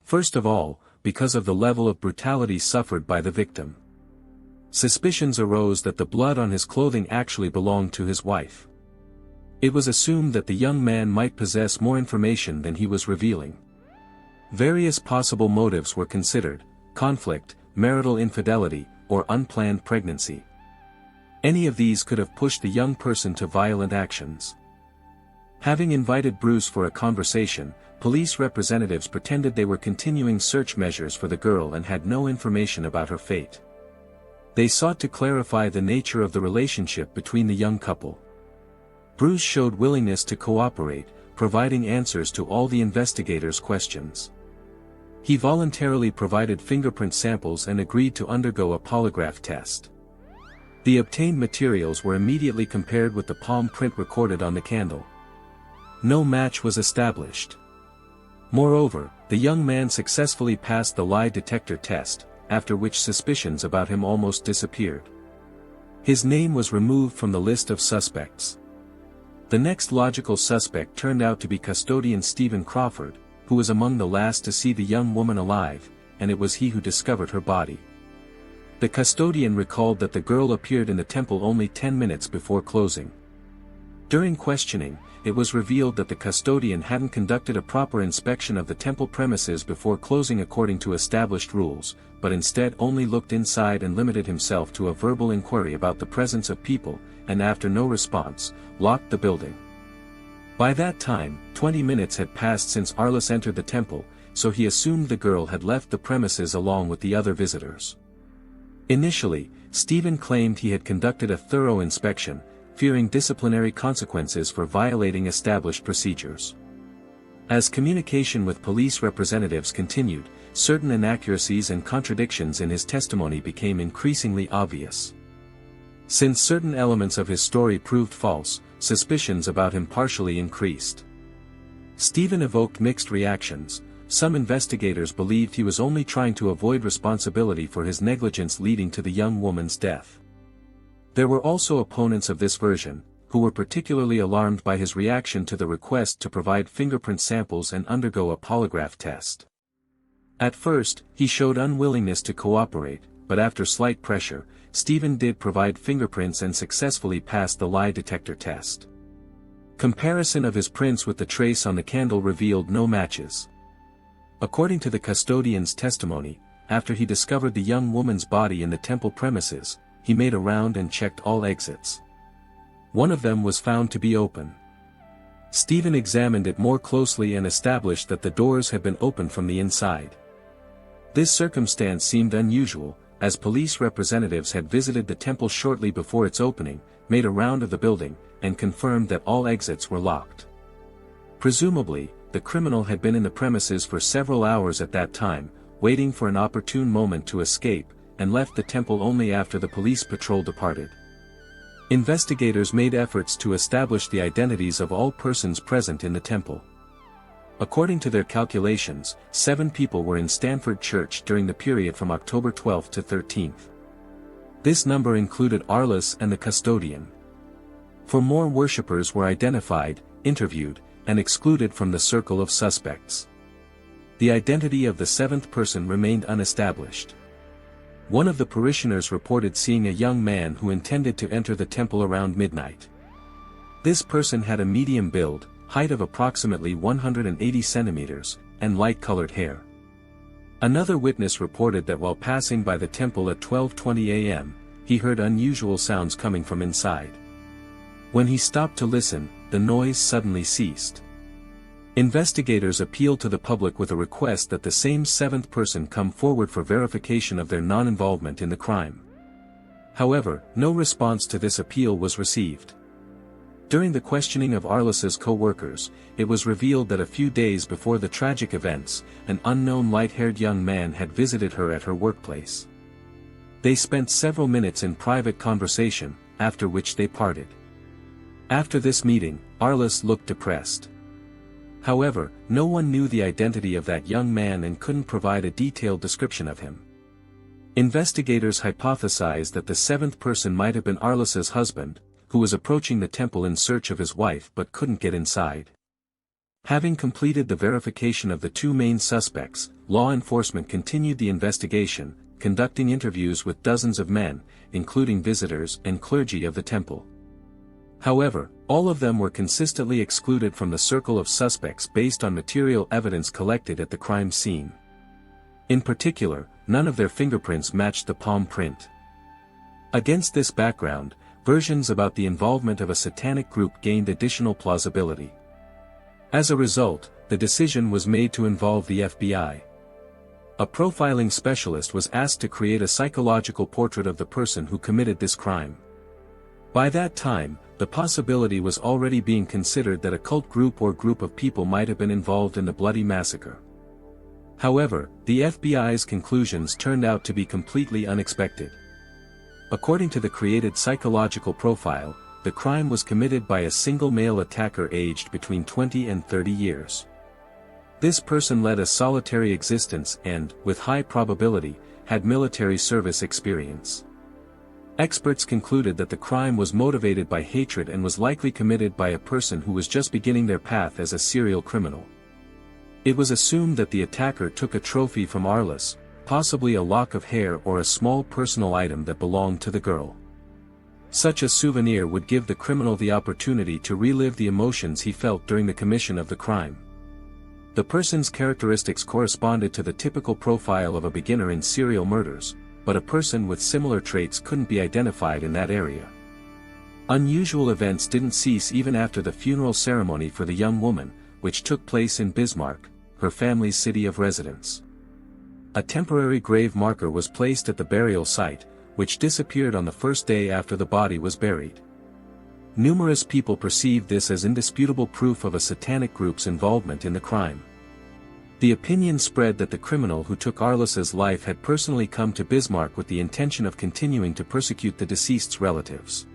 S1: First of all, because of the level of brutality suffered by the victim. Suspicions arose that the blood on his clothing actually belonged to his wife. It was assumed that the young man might possess more information than he was revealing. Various possible motives were considered: conflict, marital infidelity, or unplanned pregnancy. Any of these could have pushed the young person to violent actions. Having invited Bruce for a conversation, police representatives pretended they were continuing search measures for the girl and had no information about her fate. They sought to clarify the nature of the relationship between the young couple. Bruce showed willingness to cooperate, providing answers to all the investigators' questions. He voluntarily provided fingerprint samples and agreed to undergo a polygraph test. The obtained materials were immediately compared with the palm print recorded on the candle. No match was established. Moreover, the young man successfully passed the lie detector test, after which suspicions about him almost disappeared. His name was removed from the list of suspects. The next logical suspect turned out to be custodian Stephen Crawford, who was among the last to see the young woman alive, and it was he who discovered her body. The custodian recalled that the girl appeared in the temple only 10 minutes before closing. During questioning, it was revealed that the custodian hadn't conducted a proper inspection of the temple premises before closing according to established rules, but instead only looked inside and limited himself to a verbal inquiry about the presence of people, and after no response, locked the building. By that time, 20 minutes had passed since Arlis entered the temple, so he assumed the girl had left the premises along with the other visitors. Initially, Stephen claimed he had conducted a thorough inspection, fearing disciplinary consequences for violating established procedures. As communication with police representatives continued, certain inaccuracies and contradictions in his testimony became increasingly obvious. Since certain elements of his story proved false, suspicions about him partially increased. Stephen evoked mixed reactions. Some investigators believed he was only trying to avoid responsibility for his negligence leading to the young woman's death. There were also opponents of this version, who were particularly alarmed by his reaction to the request to provide fingerprint samples and undergo a polygraph test. At first, he showed unwillingness to cooperate, but after slight pressure, Stephen did provide fingerprints and successfully passed the lie detector test. Comparison of his prints with the trace on the candle revealed no matches. According to the custodian's testimony, after he discovered the young woman's body in the temple premises, he made a round and checked all exits. One of them was found to be open. Stephen examined it more closely and established that the doors had been opened from the inside. This circumstance seemed unusual, as police representatives had visited the temple shortly before its opening, made a round of the building, and confirmed that all exits were locked. Presumably, the criminal had been in the premises for several hours at that time, waiting for an opportune moment to escape, and left the temple only after the police patrol departed. Investigators made efforts to establish the identities of all persons present in the temple. According to their calculations, 7 people were in Stanford Church during the period from October 12 to 13th. This number included Arlis and the custodian. 4 more worshippers were identified, interviewed, and excluded from the circle of suspects. The identity of the 7th person remained unestablished. One of the parishioners reported seeing a young man who intended to enter the temple around midnight. This person had a medium build, height of approximately 180 centimeters, and light-colored hair. Another witness reported that while passing by the temple at 12:20 a.m., he heard unusual sounds coming from inside. When he stopped to listen, the noise suddenly ceased. Investigators appealed to the public with a request that the same 7th person come forward for verification of their non-involvement in the crime. However, no response to this appeal was received. During the questioning of Arlis's co-workers, it was revealed that a few days before the tragic events, an unknown light-haired young man had visited her at her workplace. They spent several minutes in private conversation, after which they parted. After this meeting, Arlis looked depressed. However, no one knew the identity of that young man and couldn't provide a detailed description of him. Investigators hypothesized that the 7th person might have been Arlis's husband, who was approaching the temple in search of his wife but couldn't get inside. Having completed the verification of the 2 main suspects, law enforcement continued the investigation, conducting interviews with dozens of men, including visitors and clergy of the temple. However, all of them were consistently excluded from the circle of suspects based on material evidence collected at the crime scene. In particular, none of their fingerprints matched the palm print. Against this background, versions about the involvement of a satanic group gained additional plausibility. As a result, the decision was made to involve the FBI. A profiling specialist was asked to create a psychological portrait of the person who committed this crime. By that time, the possibility was already being considered that a cult group or group of people might have been involved in the bloody massacre. However, the FBI's conclusions turned out to be completely unexpected. According to the created psychological profile, the crime was committed by a single male attacker aged between 20 and 30 years. This person led a solitary existence and, with high probability, had military service experience. Experts concluded that the crime was motivated by hatred and was likely committed by a person who was just beginning their path as a serial criminal. It was assumed that the attacker took a trophy from Arlis, possibly a lock of hair or a small personal item that belonged to the girl. Such a souvenir would give the criminal the opportunity to relive the emotions he felt during the commission of the crime. The person's characteristics corresponded to the typical profile of a beginner in serial murders, but a person with similar traits couldn't be identified in that area. Unusual events didn't cease even after the funeral ceremony for the young woman, which took place in Bismarck, her family's city of residence. A temporary grave marker was placed at the burial site, which disappeared on the first day after the body was buried. Numerous people perceived this as indisputable proof of a satanic group's involvement in the crime. The opinion spread that the criminal who took Arlis's life had personally come to Bismarck with the intention of continuing to persecute the deceased's relatives.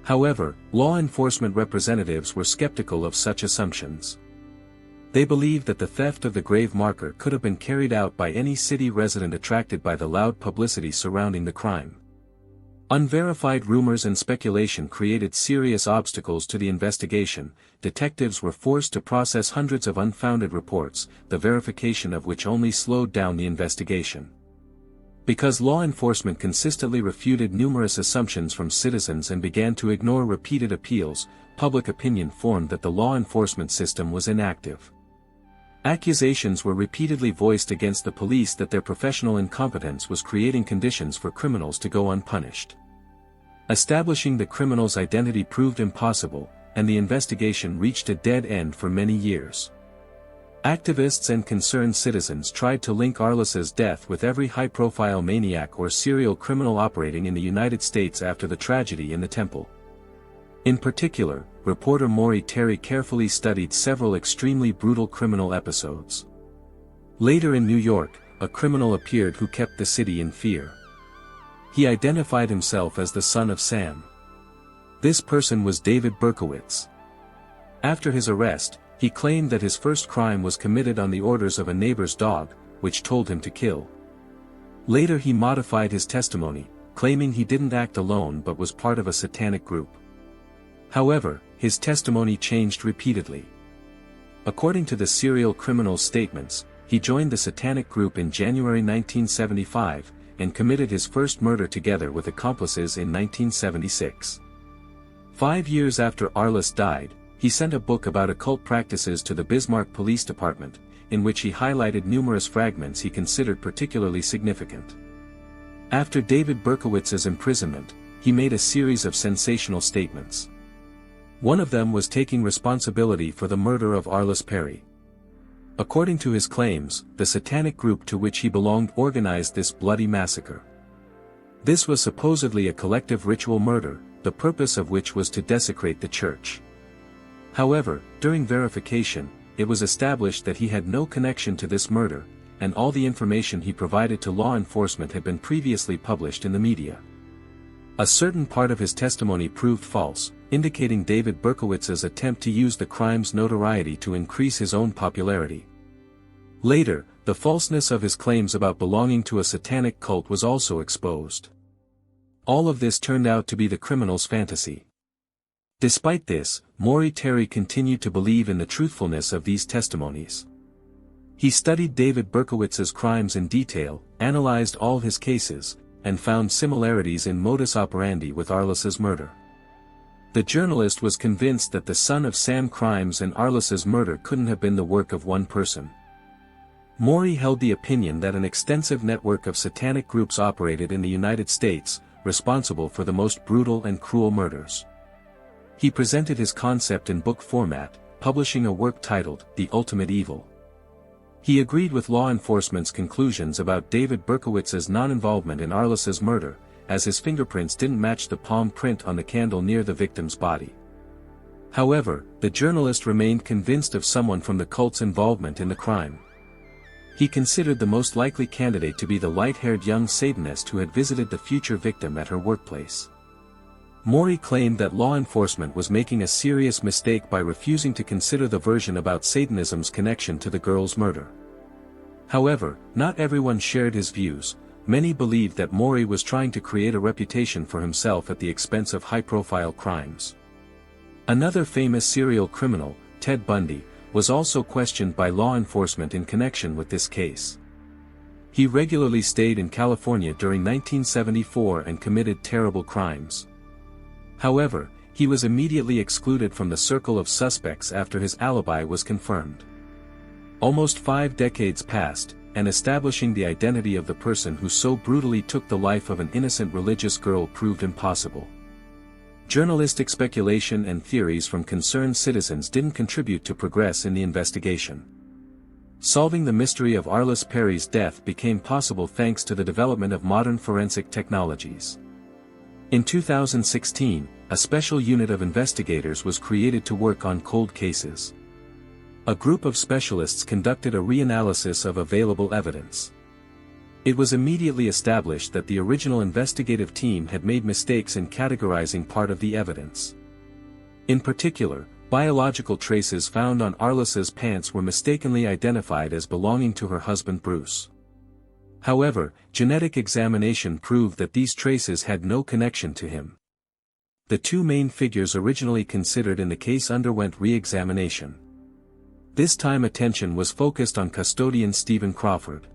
S1: However, law enforcement representatives were skeptical of such assumptions. They believed that the theft of the grave marker could have been carried out by any city resident attracted by the loud publicity surrounding the crime. Unverified rumors and speculation created serious obstacles to the investigation. Detectives were forced to process hundreds of unfounded reports, the verification of which only slowed down the investigation. Because law enforcement consistently refuted numerous assumptions from citizens and began to ignore repeated appeals, public opinion formed that the law enforcement system was inactive. Accusations were repeatedly voiced against the police that their professional incompetence was creating conditions for criminals to go unpunished. Establishing the criminal's identity proved impossible, and the investigation reached a dead end for many years. Activists and concerned citizens tried to link Arlis's death with every high-profile maniac or serial criminal operating in the United States after the tragedy in the temple. In particular, reporter Maury Terry carefully studied several extremely brutal criminal episodes. Later in New York, a criminal appeared who kept the city in fear. He identified himself as the son of Sam. This person was David Berkowitz. After his arrest, he claimed that his first crime was committed on the orders of a neighbor's dog, which told him to kill. Later he modified his testimony, claiming he didn't act alone but was part of a satanic group. However, his testimony changed repeatedly. According to the serial criminal's statements, he joined the satanic group in January 1975, and committed his first murder together with accomplices in 1976. 5 years after Arlis died, he sent a book about occult practices to the Bismarck Police Department, in which he highlighted numerous fragments he considered particularly significant. After David Berkowitz's imprisonment, he made a series of sensational statements. One of them was taking responsibility for the murder of Arlis Perry. According to his claims, the satanic group to which he belonged organized this bloody massacre. This was supposedly a collective ritual murder, the purpose of which was to desecrate the church. However, during verification, it was established that he had no connection to this murder, and all the information he provided to law enforcement had been previously published in the media. A certain part of his testimony proved false, indicating David Berkowitz's attempt to use the crime's notoriety to increase his own popularity. Later, the falseness of his claims about belonging to a satanic cult was also exposed. All of this turned out to be the criminal's fantasy. Despite this, Maury Terry continued to believe in the truthfulness of these testimonies. He studied David Berkowitz's crimes in detail, analyzed all his cases, and found similarities in modus operandi with Arlis's murder. The journalist was convinced that the son of Sam crimes and Arlis's murder couldn't have been the work of one person. Maury held the opinion that an extensive network of satanic groups operated in the United States, responsible for the most brutal and cruel murders. He presented his concept in book format, publishing a work titled The Ultimate Evil. He agreed with law enforcement's conclusions about David Berkowitz's non-involvement in Arlis's murder, as his fingerprints didn't match the palm print on the candle near the victim's body. However, the journalist remained convinced of someone from the cult's involvement in the crime. He considered the most likely candidate to be the light-haired young Satanist who had visited the future victim at her workplace. Maury claimed that law enforcement was making a serious mistake by refusing to consider the version about Satanism's connection to the girl's murder. However, not everyone shared his views. Many believed that Maury was trying to create a reputation for himself at the expense of high-profile crimes. Another famous serial criminal, Ted Bundy, was also questioned by law enforcement in connection with this case. He regularly stayed in California during 1974 and committed terrible crimes. However, he was immediately excluded from the circle of suspects after his alibi was confirmed. Almost 5 decades passed, and establishing the identity of the person who so brutally took the life of an innocent religious girl proved impossible. Journalistic speculation and theories from concerned citizens didn't contribute to progress in the investigation. Solving the mystery of Arlis Perry's death became possible thanks to the development of modern forensic technologies. In 2016, a special unit of investigators was created to work on cold cases. A group of specialists conducted a reanalysis of available evidence. It was immediately established that the original investigative team had made mistakes in categorizing part of the evidence. In particular, biological traces found on Arlis's pants were mistakenly identified as belonging to her husband Bruce. However, genetic examination proved that these traces had no connection to him. The two main figures originally considered in the case underwent re-examination. This time attention was focused on custodian Stephen Crawford.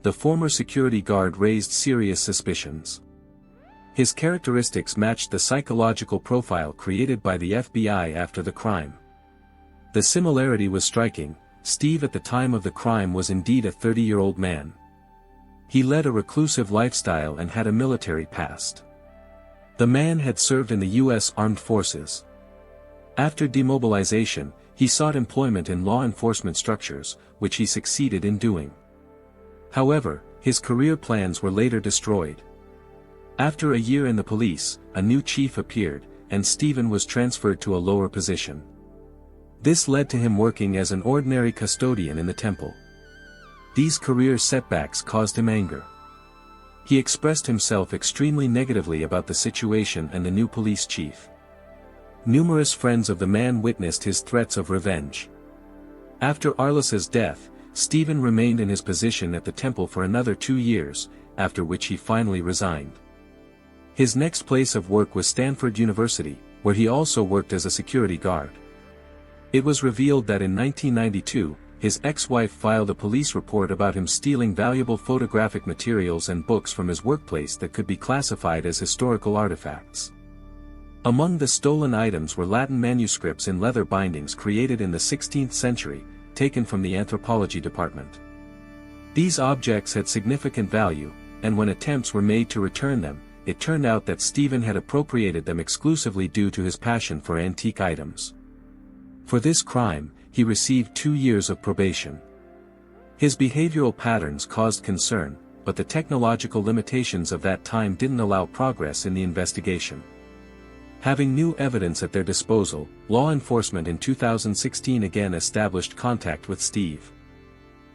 S1: The former security guard raised serious suspicions. His characteristics matched the psychological profile created by the FBI after the crime. The similarity was striking. Steve at the time of the crime was indeed a 30-year-old man. He led a reclusive lifestyle and had a military past. The man had served in the U.S. Armed Forces. After demobilization, he sought employment in law enforcement structures, which he succeeded in doing. However, his career plans were later destroyed. After a year in the police, a new chief appeared, and Stephen was transferred to a lower position. This led to him working as an ordinary custodian in the temple. These career setbacks caused him anger. He expressed himself extremely negatively about the situation and the new police chief. Numerous friends of the man witnessed his threats of revenge. After Arlis's death, Stephen remained in his position at the temple for another 2 years, after which he finally resigned. His next place of work was Stanford University, where he also worked as a security guard. It was revealed that in 1992, his ex-wife filed a police report about him stealing valuable photographic materials and books from his workplace that could be classified as historical artifacts. Among the stolen items were Latin manuscripts in leather bindings created in the 16th century, taken from the anthropology department. These objects had significant value, and when attempts were made to return them, it turned out that Stephen had appropriated them exclusively due to his passion for antique items. For this crime, he received 2 years of probation. His behavioral patterns caused concern, but the technological limitations of that time didn't allow progress in the investigation. Having new evidence at their disposal, law enforcement in 2016 again established contact with Steve.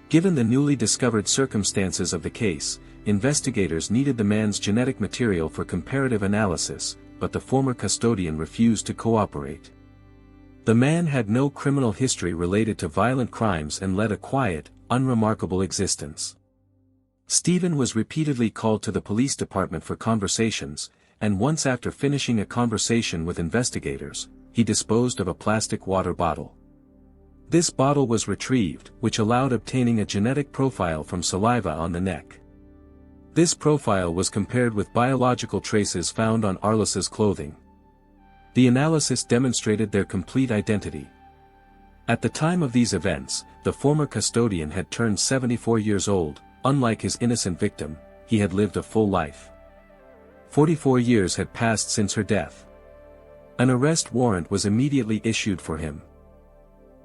S1: Given the newly discovered circumstances of the case, investigators needed the man's genetic material for comparative analysis, but the former custodian refused to cooperate. The man had no criminal history related to violent crimes and led a quiet, unremarkable existence. Stephen was repeatedly called to the police department for conversations, and once after finishing a conversation with investigators, he disposed of a plastic water bottle. This bottle was retrieved, which allowed obtaining a genetic profile from saliva on the neck. This profile was compared with biological traces found on Arlis's clothing. The analysis demonstrated their complete identity. At the time of these events, the former custodian had turned 74 years old. Unlike his innocent victim, he had lived a full life. 44 years had passed since her death. An arrest warrant was immediately issued for him.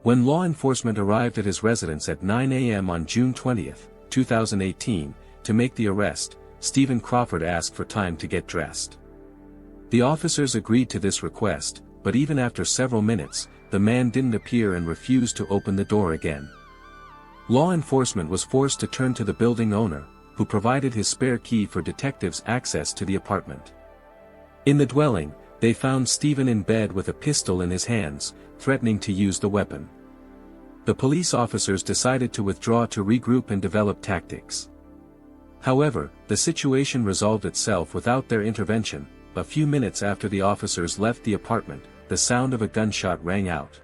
S1: When law enforcement arrived at his residence at 9 a.m. on June 20, 2018, to make the arrest, Stephen Crawford asked for time to get dressed. The officers agreed to this request, but even after several minutes, the man didn't appear and refused to open the door again. Law enforcement was forced to turn to the building owner, who provided his spare key for detectives access to the apartment. In the dwelling, they found Stephen in bed with a pistol in his hands, threatening to use the weapon. The police officers decided to withdraw to regroup and develop tactics. However, the situation resolved itself without their intervention. A few minutes after the officers left the apartment, the sound of a gunshot rang out.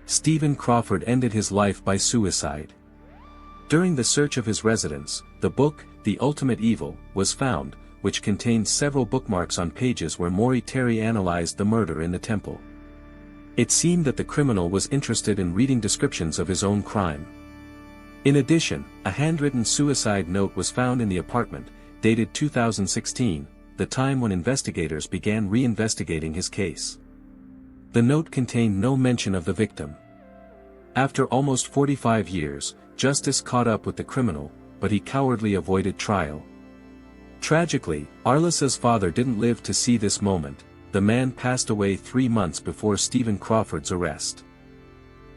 S1: Stephen Crawford ended his life by suicide. During the search of his residence, the book, The Ultimate Evil, was found, which contained several bookmarks on pages where Maury Terry analyzed the murder in the temple. It seemed that the criminal was interested in reading descriptions of his own crime. In addition, a handwritten suicide note was found in the apartment, dated 2016, the time when investigators began reinvestigating his case. The note contained no mention of the victim. After almost 45 years, justice caught up with the criminal, but he cowardly avoided trial. Tragically, Arlis's father didn't live to see this moment. The man passed away 3 months before Stephen Crawford's arrest.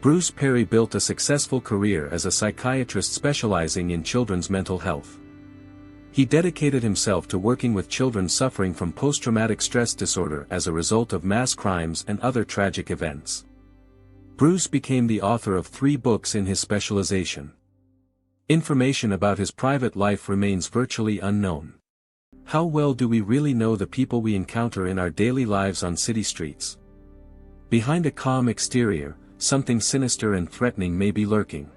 S1: Bruce Perry built a successful career as a psychiatrist specializing in children's mental health. He dedicated himself to working with children suffering from post-traumatic stress disorder as a result of mass crimes and other tragic events. Bruce became the author of 3 books in his specialization. Information about his private life remains virtually unknown. How well do we really know the people we encounter in our daily lives on city streets? Behind a calm exterior, something sinister and threatening may be lurking.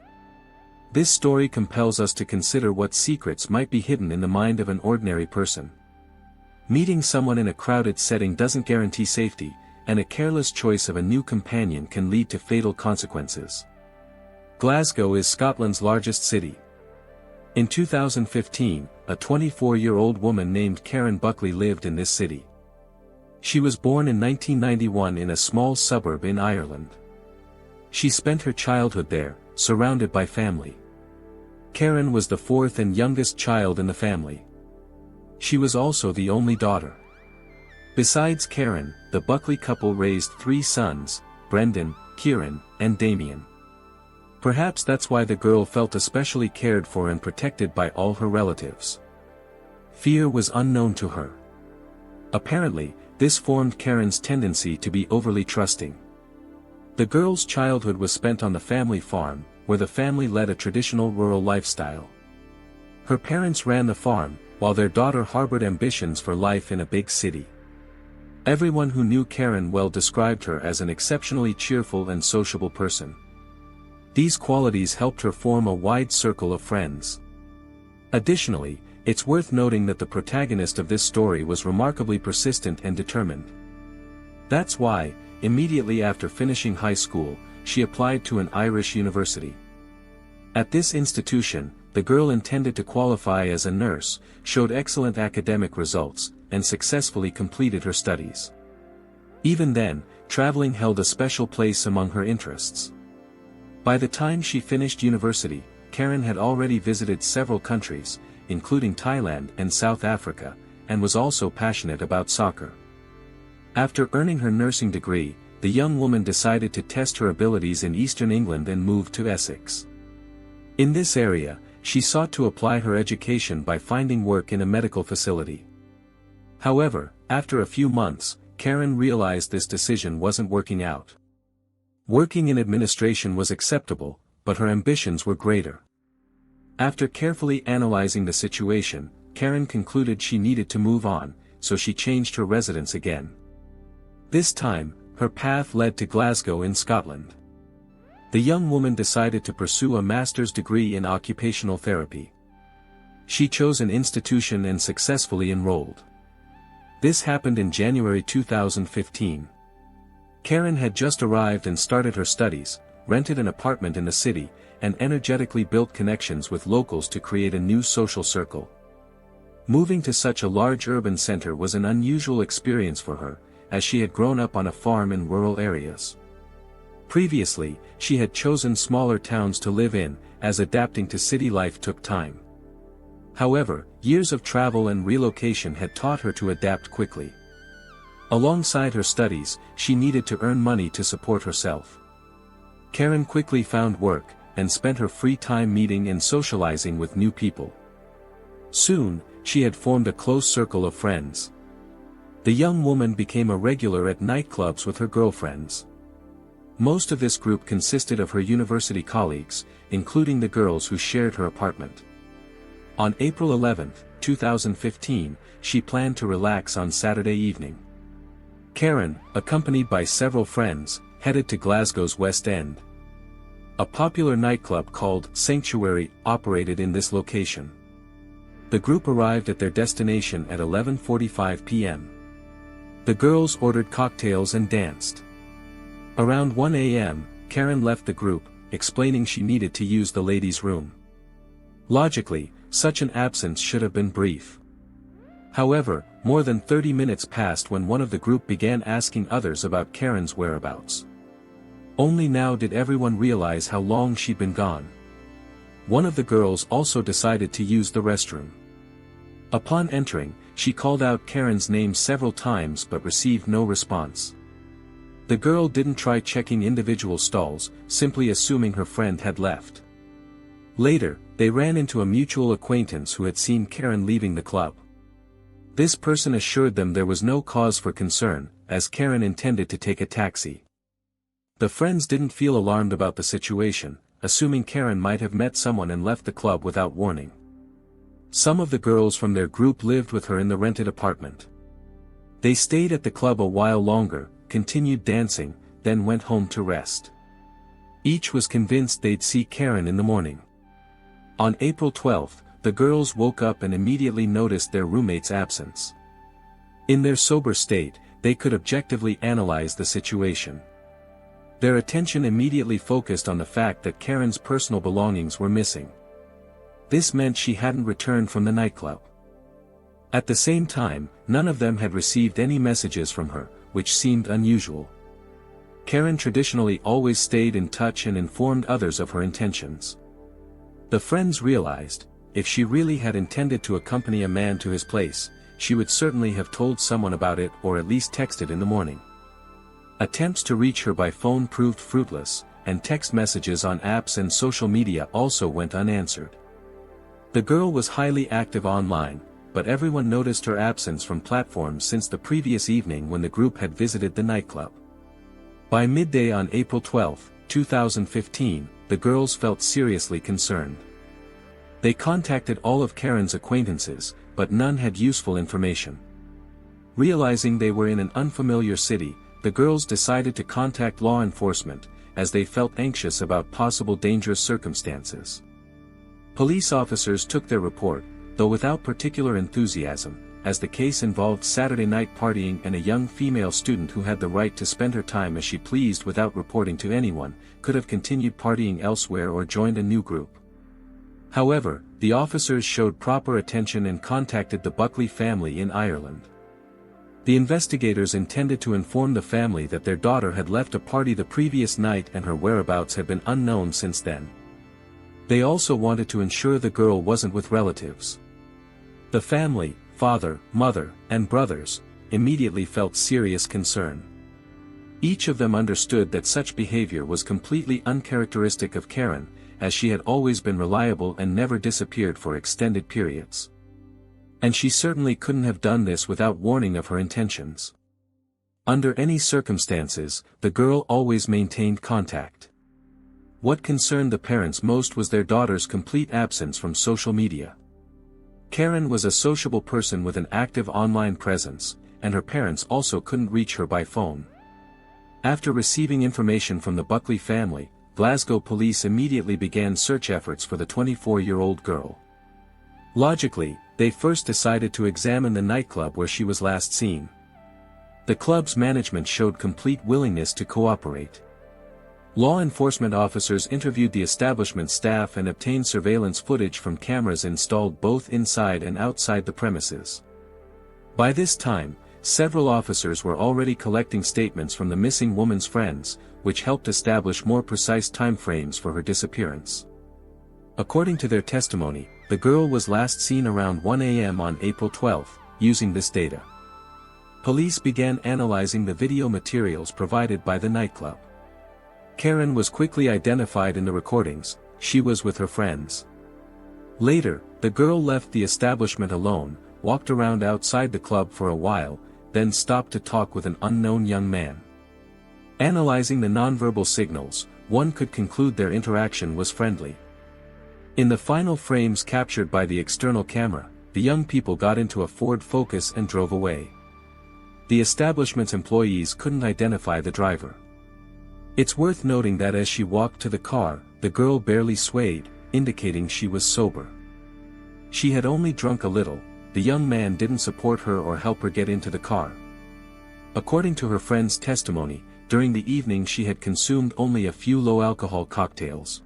S1: This story compels us to consider what secrets might be hidden in the mind of an ordinary person. Meeting someone in a crowded setting doesn't guarantee safety, and a careless choice of a new companion can lead to fatal consequences. Glasgow is Scotland's largest city. In 2015, a 24-year-old woman named Karen Buckley lived in this city. She was born in 1991 in a small suburb in Ireland. She spent her childhood there, surrounded by family. Karen was the fourth and youngest child in the family. She was also the only daughter. Besides Karen, the Buckley couple raised 3 sons, Brendan, Kieran, and Damien. Perhaps that's why the girl felt especially cared for and protected by all her relatives. Fear was unknown to her. Apparently, this formed Karen's tendency to be overly trusting. The girl's childhood was spent on the family farm, where the family led a traditional rural lifestyle. Her parents ran the farm, while their daughter harbored ambitions for life in a big city. Everyone who knew Karen well described her as an exceptionally cheerful and sociable person. These qualities helped her form a wide circle of friends. Additionally, it's worth noting that the protagonist of this story was remarkably persistent and determined. That's why, immediately after finishing high school, she applied to an Irish university. At this institution, the girl intended to qualify as a nurse, showed excellent academic results, and successfully completed her studies. Even then, traveling held a special place among her interests. By the time she finished university, Karen had already visited several countries, including Thailand and South Africa, and was also passionate about soccer. After earning her nursing degree, the young woman decided to test her abilities in eastern England and moved to Essex. In this area, she sought to apply her education by finding work in a medical facility. However, after a few months, Karen realized this decision wasn't working out. Working in administration was acceptable, but her ambitions were greater. After carefully analyzing the situation, Karen concluded she needed to move on, so she changed her residence again. This time, her path led to Glasgow in Scotland. The young woman decided to pursue a master's degree in occupational therapy. She chose an institution and successfully enrolled. This happened in January 2015. Karen had just arrived and started her studies, rented an apartment in the city, and energetically built connections with locals to create a new social circle. Moving to such a large urban center was an unusual experience for her, as she had grown up on a farm in rural areas. Previously, she had chosen smaller towns to live in, as adapting to city life took time. However, years of travel and relocation had taught her to adapt quickly. Alongside her studies, she needed to earn money to support herself. Karen quickly found work, and spent her free time meeting and socializing with new people. Soon, she had formed a close circle of friends. The young woman became a regular at nightclubs with her girlfriends. Most of this group consisted of her university colleagues, including the girls who shared her apartment. On April 11, 2015, she planned to relax on Saturday evening. Karen, accompanied by several friends, headed to Glasgow's West End. A popular nightclub called Sanctuary operated in this location. The group arrived at their destination at 11:45 p.m. The girls ordered cocktails and danced. Around 1 a.m., Karen left the group, explaining she needed to use the ladies' room. Logically, such an absence should have been brief. However, more than 30 minutes passed when one of the group began asking others about Karen's whereabouts. Only now did everyone realize how long she'd been gone. One of the girls also decided to use the restroom. Upon entering, she called out Karen's name several times but received no response. The girl didn't try checking individual stalls, simply assuming her friend had left. Later, they ran into a mutual acquaintance who had seen Karen leaving the club. This person assured them there was no cause for concern, as Karen intended to take a taxi. The friends didn't feel alarmed about the situation, assuming Karen might have met someone and left the club without warning. Some of the girls from their group lived with her in the rented apartment. They stayed at the club a while longer, continued dancing, then went home to rest. Each was convinced they'd see Karen in the morning. On April 12, the girls woke up and immediately noticed their roommate's absence. In their sober state, they could objectively analyze the situation. Their attention immediately focused on the fact that Karen's personal belongings were missing. This meant she hadn't returned from the nightclub. At the same time, none of them had received any messages from her, which seemed unusual. Karen traditionally always stayed in touch and informed others of her intentions. The friends realized, if she really had intended to accompany a man to his place, she would certainly have told someone about it or at least texted in the morning. Attempts to reach her by phone proved fruitless, and text messages on apps and social media also went unanswered. The girl was highly active online, but everyone noticed her absence from platforms since the previous evening when the group had visited the nightclub. By midday on April 12, 2015, the girls felt seriously concerned. They contacted all of Karen's acquaintances, but none had useful information. Realizing they were in an unfamiliar city, the girls decided to contact law enforcement, as they felt anxious about possible dangerous circumstances. Police officers took their report, though without particular enthusiasm, as the case involved Saturday night partying and a young female student who had the right to spend her time as she pleased without reporting to anyone, could have continued partying elsewhere or joined a new group. However, the officers showed proper attention and contacted the Buckley family in Ireland. The investigators intended to inform the family that their daughter had left a party the previous night and her whereabouts had been unknown since then. They also wanted to ensure the girl wasn't with relatives. The family, father, mother, and brothers, immediately felt serious concern. Each of them understood that such behavior was completely uncharacteristic of Karen, as she had always been reliable and never disappeared for extended periods. And she certainly couldn't have done this without warning of her intentions. Under any circumstances, the girl always maintained contact. What concerned the parents most was their daughter's complete absence from social media. Karen was a sociable person with an active online presence, and her parents also couldn't reach her by phone. After receiving information from the Buckley family, Glasgow police immediately began search efforts for the 24-year-old girl. Logically, they first decided to examine the nightclub where she was last seen. The club's management showed complete willingness to cooperate. Law enforcement officers interviewed the establishment staff and obtained surveillance footage from cameras installed both inside and outside the premises. By this time, several officers were already collecting statements from the missing woman's friends, which helped establish more precise timeframes for her disappearance. According to their testimony, the girl was last seen around 1 a.m. on April 12, using this data. Police began analyzing the video materials provided by the nightclub. Karen was quickly identified in the recordings. She was with her friends. Later, the girl left the establishment alone, walked around outside the club for a while, then stopped to talk with an unknown young man. Analyzing the nonverbal signals, one could conclude their interaction was friendly. In the final frames captured by the external camera, the young people got into a Ford Focus and drove away. The establishment's employees couldn't identify the driver. It's worth noting that as she walked to the car, the girl barely swayed, indicating she was sober. She had only drunk a little. The young man didn't support her or help her get into the car. According to her friend's testimony, during the evening she had consumed only a few low-alcohol cocktails.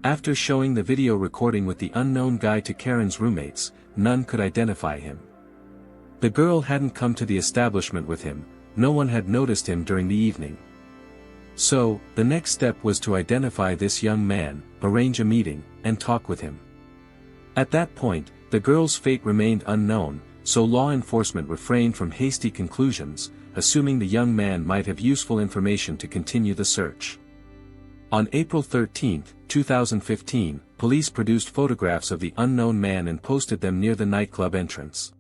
S1: After showing the video recording with the unknown guy to Karen's roommates, none could identify him. The girl hadn't come to the establishment with him, no one had noticed him during the evening. So, the next step was to identify this young man, arrange a meeting, and talk with him. At that point, the girl's fate remained unknown, so law enforcement refrained from hasty conclusions, assuming the young man might have useful information to continue the search. On April 13, 2015, police produced photographs of the unknown man and posted them near the nightclub entrance.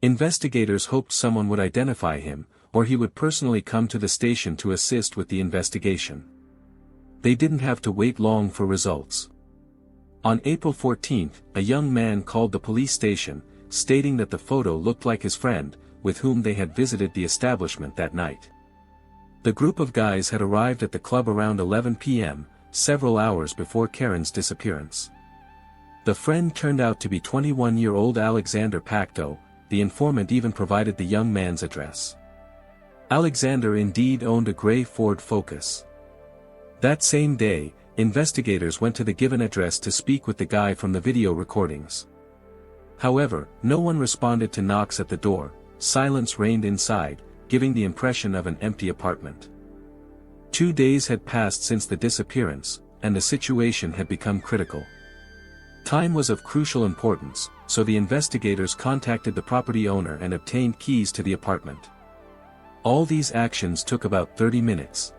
S1: Investigators hoped someone would identify him, or he would personally come to the station to assist with the investigation. They didn't have to wait long for results. On April 14, a young man called the police station, stating that the photo looked like his friend, with whom they had visited the establishment that night. The group of guys had arrived at the club around 11 p.m., several hours before Karen's disappearance. The friend turned out to be 21-year-old Alexander Pacto. The informant even provided the young man's address. Alexander indeed owned a gray Ford Focus. That same day, investigators went to the given address to speak with the guy from the video recordings. However, no one responded to knocks at the door. Silence reigned inside, giving the impression of an empty apartment. 2 days had passed since the disappearance, and the situation had become critical. Time was of crucial importance, so the investigators contacted the property owner and obtained keys to the apartment. All these actions took about 30 minutes.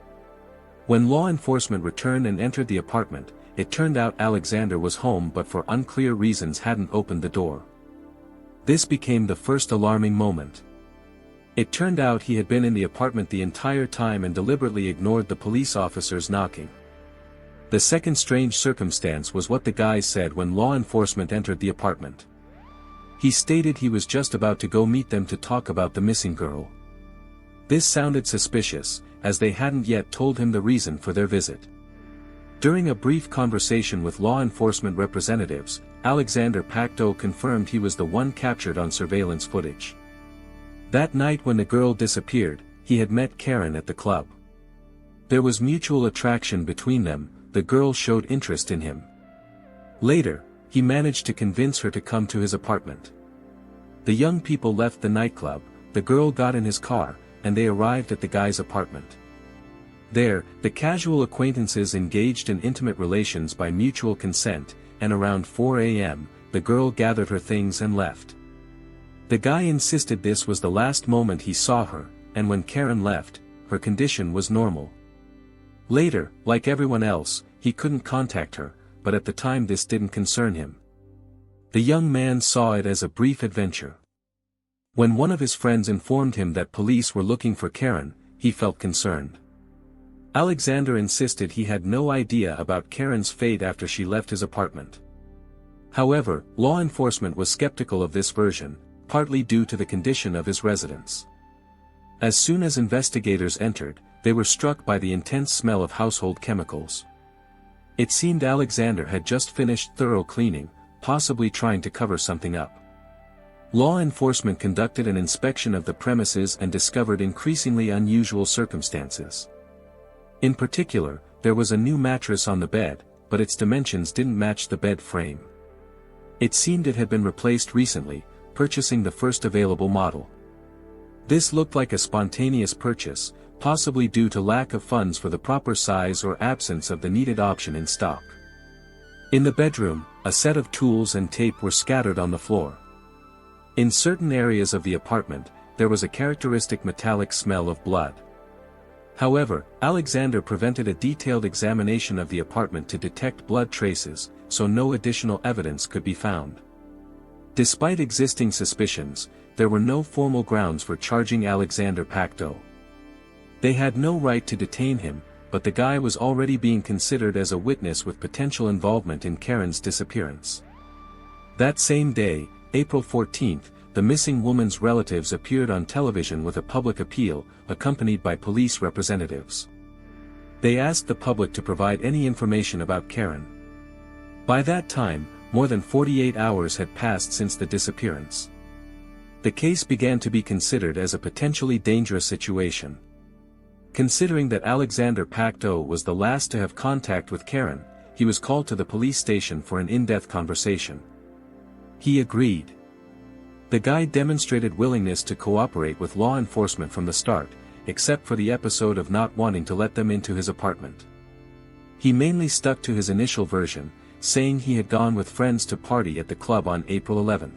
S1: When law enforcement returned and entered the apartment, it turned out Alexander was home but for unclear reasons hadn't opened the door. This became the first alarming moment. It turned out he had been in the apartment the entire time and deliberately ignored the police officers knocking. The second strange circumstance was what the guy said when law enforcement entered the apartment. He stated he was just about to go meet them to talk about the missing girl. This sounded suspicious, as they hadn't yet told him the reason for their visit. During a brief conversation with law enforcement representatives, Alexander Pacto confirmed he was the one captured on surveillance footage. That night when the girl disappeared, he had met Karen at the club. There was mutual attraction between them. The girl showed interest in him. Later, he managed to convince her to come to his apartment. The young people left the nightclub, the girl got in his car, and they arrived at the guy's apartment. There, the casual acquaintances engaged in intimate relations by mutual consent, and around 4 a.m., the girl gathered her things and left. The guy insisted this was the last moment he saw her, and when Karen left, her condition was normal. Later, like everyone else, he couldn't contact her, but at the time this didn't concern him. The young man saw it as a brief adventure. When one of his friends informed him that police were looking for Karen, he felt concerned. Alexander insisted he had no idea about Karen's fate after she left his apartment. However, law enforcement was skeptical of this version, partly due to the condition of his residence. As soon as investigators entered, they were struck by the intense smell of household chemicals. It seemed Alexander had just finished thorough cleaning, possibly trying to cover something up. Law enforcement conducted an inspection of the premises and discovered increasingly unusual circumstances. In particular, there was a new mattress on the bed, but its dimensions didn't match the bed frame. It seemed it had been replaced recently, purchasing the first available model. This looked like a spontaneous purchase, possibly due to lack of funds for the proper size or absence of the needed option in stock. In the bedroom, a set of tools and tape were scattered on the floor. In certain areas of the apartment, there was a characteristic metallic smell of blood. However, Alexander prevented a detailed examination of the apartment to detect blood traces, so no additional evidence could be found. Despite existing suspicions, there were no formal grounds for charging Alexander Pacto. They had no right to detain him, but the guy was already being considered as a witness with potential involvement in Karen's disappearance. That same day, April 14, the missing woman's relatives appeared on television with a public appeal, accompanied by police representatives. They asked the public to provide any information about Karen. By that time, more than 48 hours had passed since the disappearance. The case began to be considered as a potentially dangerous situation. Considering that Alexander Pacto was the last to have contact with Karen, he was called to the police station for an in-depth conversation. He agreed. The guy demonstrated willingness to cooperate with law enforcement from the start, except for the episode of not wanting to let them into his apartment. He mainly stuck to his initial version, saying he had gone with friends to party at the club on April 11.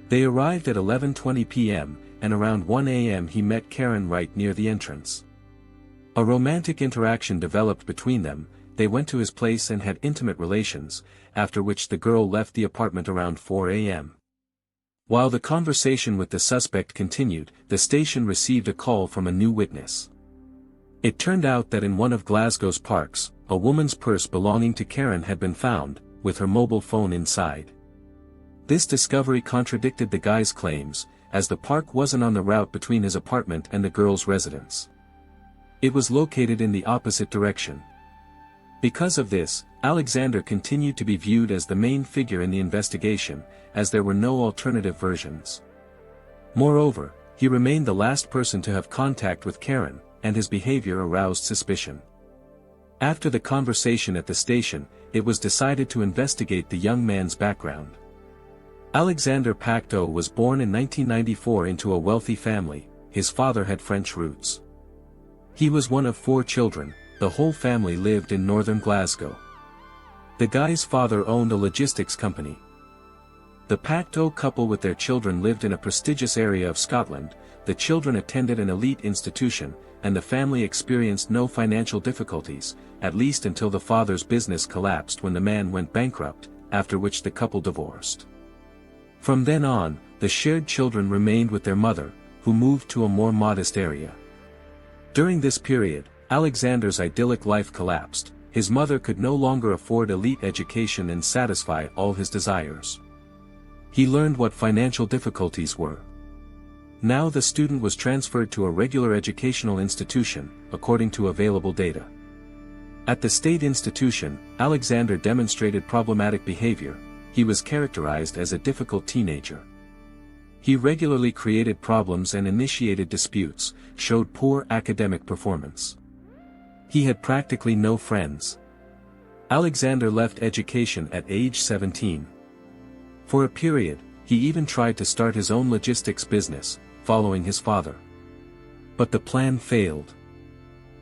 S1: They arrived at 11:20 p.m., and around 1 a.m. he met Karen right near the entrance. A romantic interaction developed between them. They went to his place and had intimate relations, after which the girl left the apartment around 4 a.m. While the conversation with the suspect continued, the station received a call from a new witness. It turned out that in one of Glasgow's parks, a woman's purse belonging to Karen had been found, with her mobile phone inside. This discovery contradicted the guy's claims, as the park wasn't on the route between his apartment and the girl's residence. It was located in the opposite direction. Because of this, Alexander continued to be viewed as the main figure in the investigation, as there were no alternative versions. Moreover, he remained the last person to have contact with Karen, and his behavior aroused suspicion. After the conversation at the station, it was decided to investigate the young man's background. Alexander Pacto was born in 1994 into a wealthy family. His father had French roots. He was one of 4 children. The whole family lived in northern Glasgow. The guy's father owned a logistics company. The Pacto couple with their children lived in a prestigious area of Scotland. The children attended an elite institution, and the family experienced no financial difficulties, at least until the father's business collapsed when the man went bankrupt, after which the couple divorced. From then on, the shared children remained with their mother, who moved to a more modest area. During this period, Alexander's idyllic life collapsed. His mother could no longer afford elite education and satisfy all his desires. He learned what financial difficulties were. Now the student was transferred to a regular educational institution, according to available data. At the state institution, Alexander demonstrated problematic behavior. He was characterized as a difficult teenager. He regularly created problems and initiated disputes, showed poor academic performance. He had practically no friends. Alexander left education at age 17. For a period, he even tried to start his own logistics business, following his father. But the plan failed.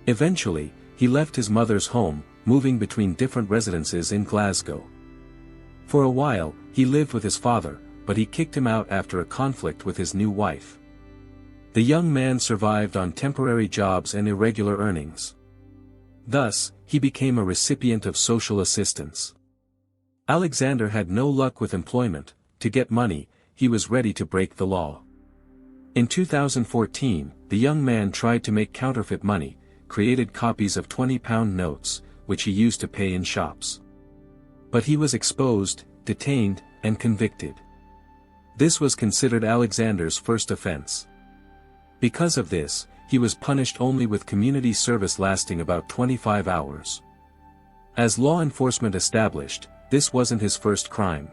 S1: Eventually, he left his mother's home, moving between different residences in Glasgow. For a while, he lived with his father, but he kicked him out after a conflict with his new wife. The young man survived on temporary jobs and irregular earnings. Thus, he became a recipient of social assistance. Alexander had no luck with employment. To get money, he was ready to break the law. In 2014, the young man tried to make counterfeit money, created copies of £20 notes, which he used to pay in shops. But he was exposed, detained, and convicted. This was considered Alexander's first offense. Because of this, he was punished only with community service lasting about 25 hours. As law enforcement established, this wasn't his first crime.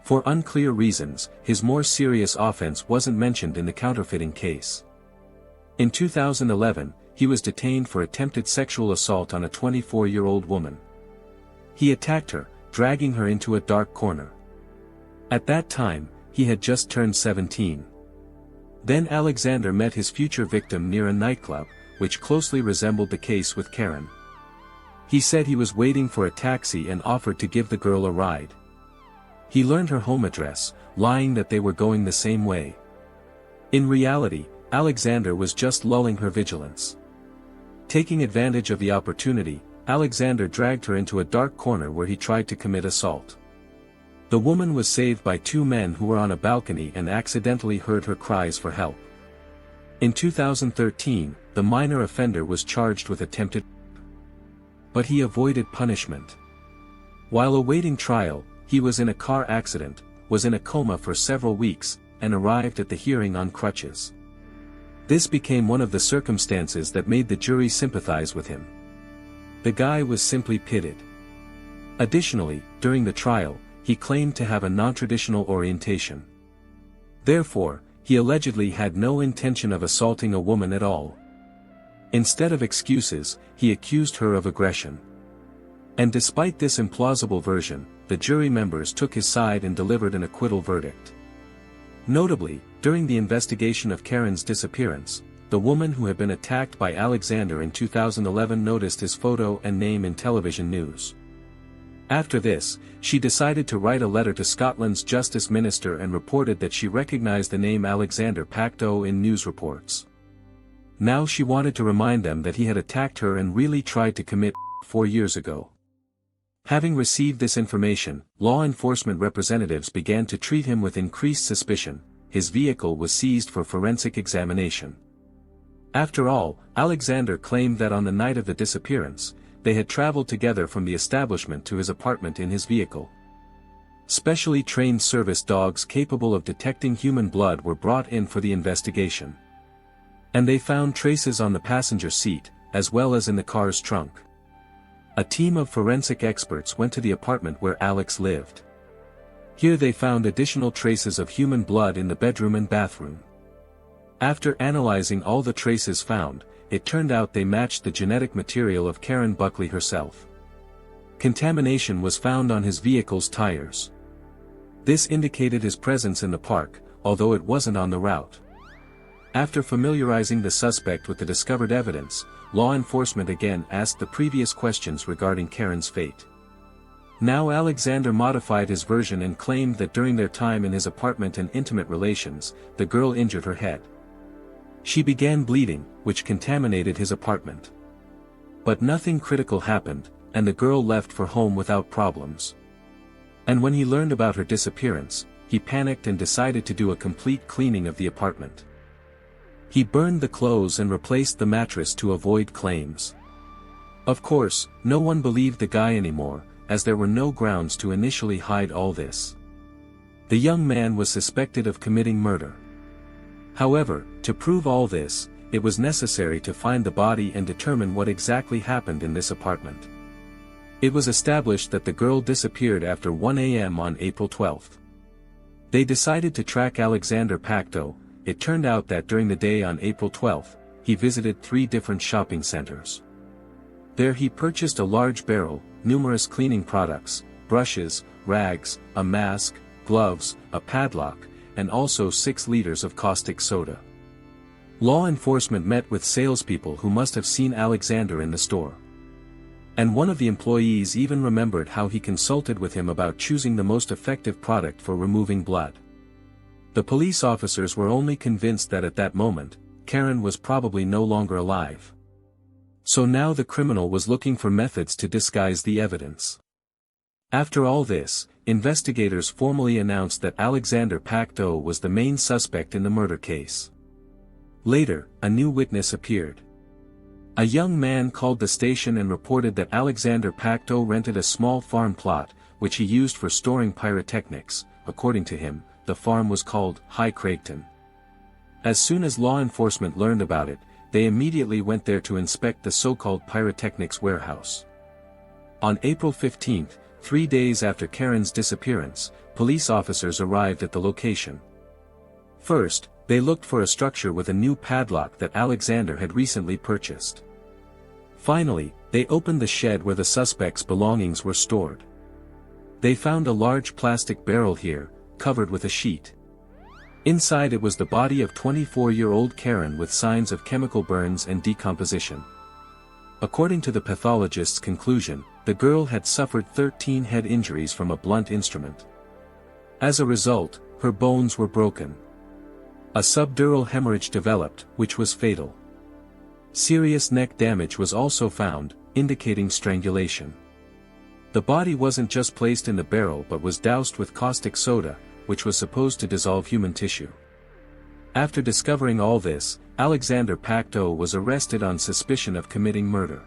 S1: For unclear reasons, his more serious offense wasn't mentioned in the counterfeiting case. In 2011, he was detained for attempted sexual assault on a 24-year-old woman. He attacked her, dragging her into a dark corner. At that time, he had just turned 17. Then Alexander met his future victim near a nightclub, which closely resembled the case with Karen. He said he was waiting for a taxi and offered to give the girl a ride. He learned her home address, lying that they were going the same way. In reality, Alexander was just lulling her vigilance. Taking advantage of the opportunity, Alexander dragged her into a dark corner where he tried to commit assault. The woman was saved by 2 men who were on a balcony and accidentally heard her cries for help. In 2013, the minor offender was charged with attempted rape. But he avoided punishment. While awaiting trial, he was in a car accident, was in a coma for several weeks, and arrived at the hearing on crutches. This became one of the circumstances that made the jury sympathize with him. The guy was simply pitted. Additionally, during the trial, he claimed to have a non-traditional orientation. Therefore, he allegedly had no intention of assaulting a woman at all. Instead of excuses, he accused her of aggression. And despite this implausible version, the jury members took his side and delivered an acquittal verdict. Notably, during the investigation of Karen's disappearance, the woman who had been attacked by Alexander in 2011 noticed his photo and name in television news. After this, she decided to write a letter to Scotland's Justice Minister and reported that she recognized the name Alexander Pacto in news reports. Now she wanted to remind them that he had attacked her and really tried to commit 4 years ago. Having received this information, law enforcement representatives began to treat him with increased suspicion. His vehicle was seized for forensic examination. After all, Alexander claimed that on the night of the disappearance, they had traveled together from the establishment to his apartment in his vehicle. Specially trained service dogs capable of detecting human blood were brought in for the investigation. And they found traces on the passenger seat, as well as in the car's trunk. A team of forensic experts went to the apartment where Alex lived. Here they found additional traces of human blood in the bedroom and bathroom. After analyzing all the traces found, it turned out they matched the genetic material of Karen Buckley herself. Contamination was found on his vehicle's tires. This indicated his presence in the park, although it wasn't on the route. After familiarizing the suspect with the discovered evidence, law enforcement again asked the previous questions regarding Karen's fate. Now Alexander modified his version and claimed that during their time in his apartment and intimate relations, the girl injured her head. She began bleeding, which contaminated his apartment. But nothing critical happened, and the girl left for home without problems. And when he learned about her disappearance, he panicked and decided to do a complete cleaning of the apartment. He burned the clothes and replaced the mattress to avoid claims. Of course, no one believed the guy anymore, as there were no grounds to initially hide all this. The young man was suspected of committing murder. However, to prove all this, it was necessary to find the body and determine what exactly happened in this apartment. It was established that the girl disappeared after 1 a.m. on April 12. They decided to track Alexander Pacto. It turned out that during the day on April 12, he visited 3 different shopping centers. There he purchased a large barrel, numerous cleaning products, brushes, rags, a mask, gloves, a padlock, and also 6 liters of caustic soda. Law enforcement met with salespeople who must have seen Alexander in the store. And one of the employees even remembered how he consulted with him about choosing the most effective product for removing blood. The police officers were only convinced that at that moment, Karen was probably no longer alive. So now the criminal was looking for methods to disguise the evidence. After all this, investigators formally announced that Alexander Pacto was the main suspect in the murder case. Later, a new witness appeared. A young man called the station and reported that Alexander Pacto rented a small farm plot, which he used for storing pyrotechnics. According to him, the farm was called High Craigton. As soon as law enforcement learned about it, they immediately went there to inspect the so-called pyrotechnics warehouse. On April 15, 3 days after Karen's disappearance, police officers arrived at the location. First, they looked for a structure with a new padlock that Alexander had recently purchased. Finally, they opened the shed where the suspect's belongings were stored. They found a large plastic barrel here, covered with a sheet. Inside it was the body of 24-year-old Karen with signs of chemical burns and decomposition. According to the pathologist's conclusion, the girl had suffered 13 head injuries from a blunt instrument. As a result, her bones were broken. A subdural hemorrhage developed, which was fatal. Serious neck damage was also found, indicating strangulation. The body wasn't just placed in the barrel but was doused with caustic soda, which was supposed to dissolve human tissue. After discovering all this, Alexander Pacto was arrested on suspicion of committing murder.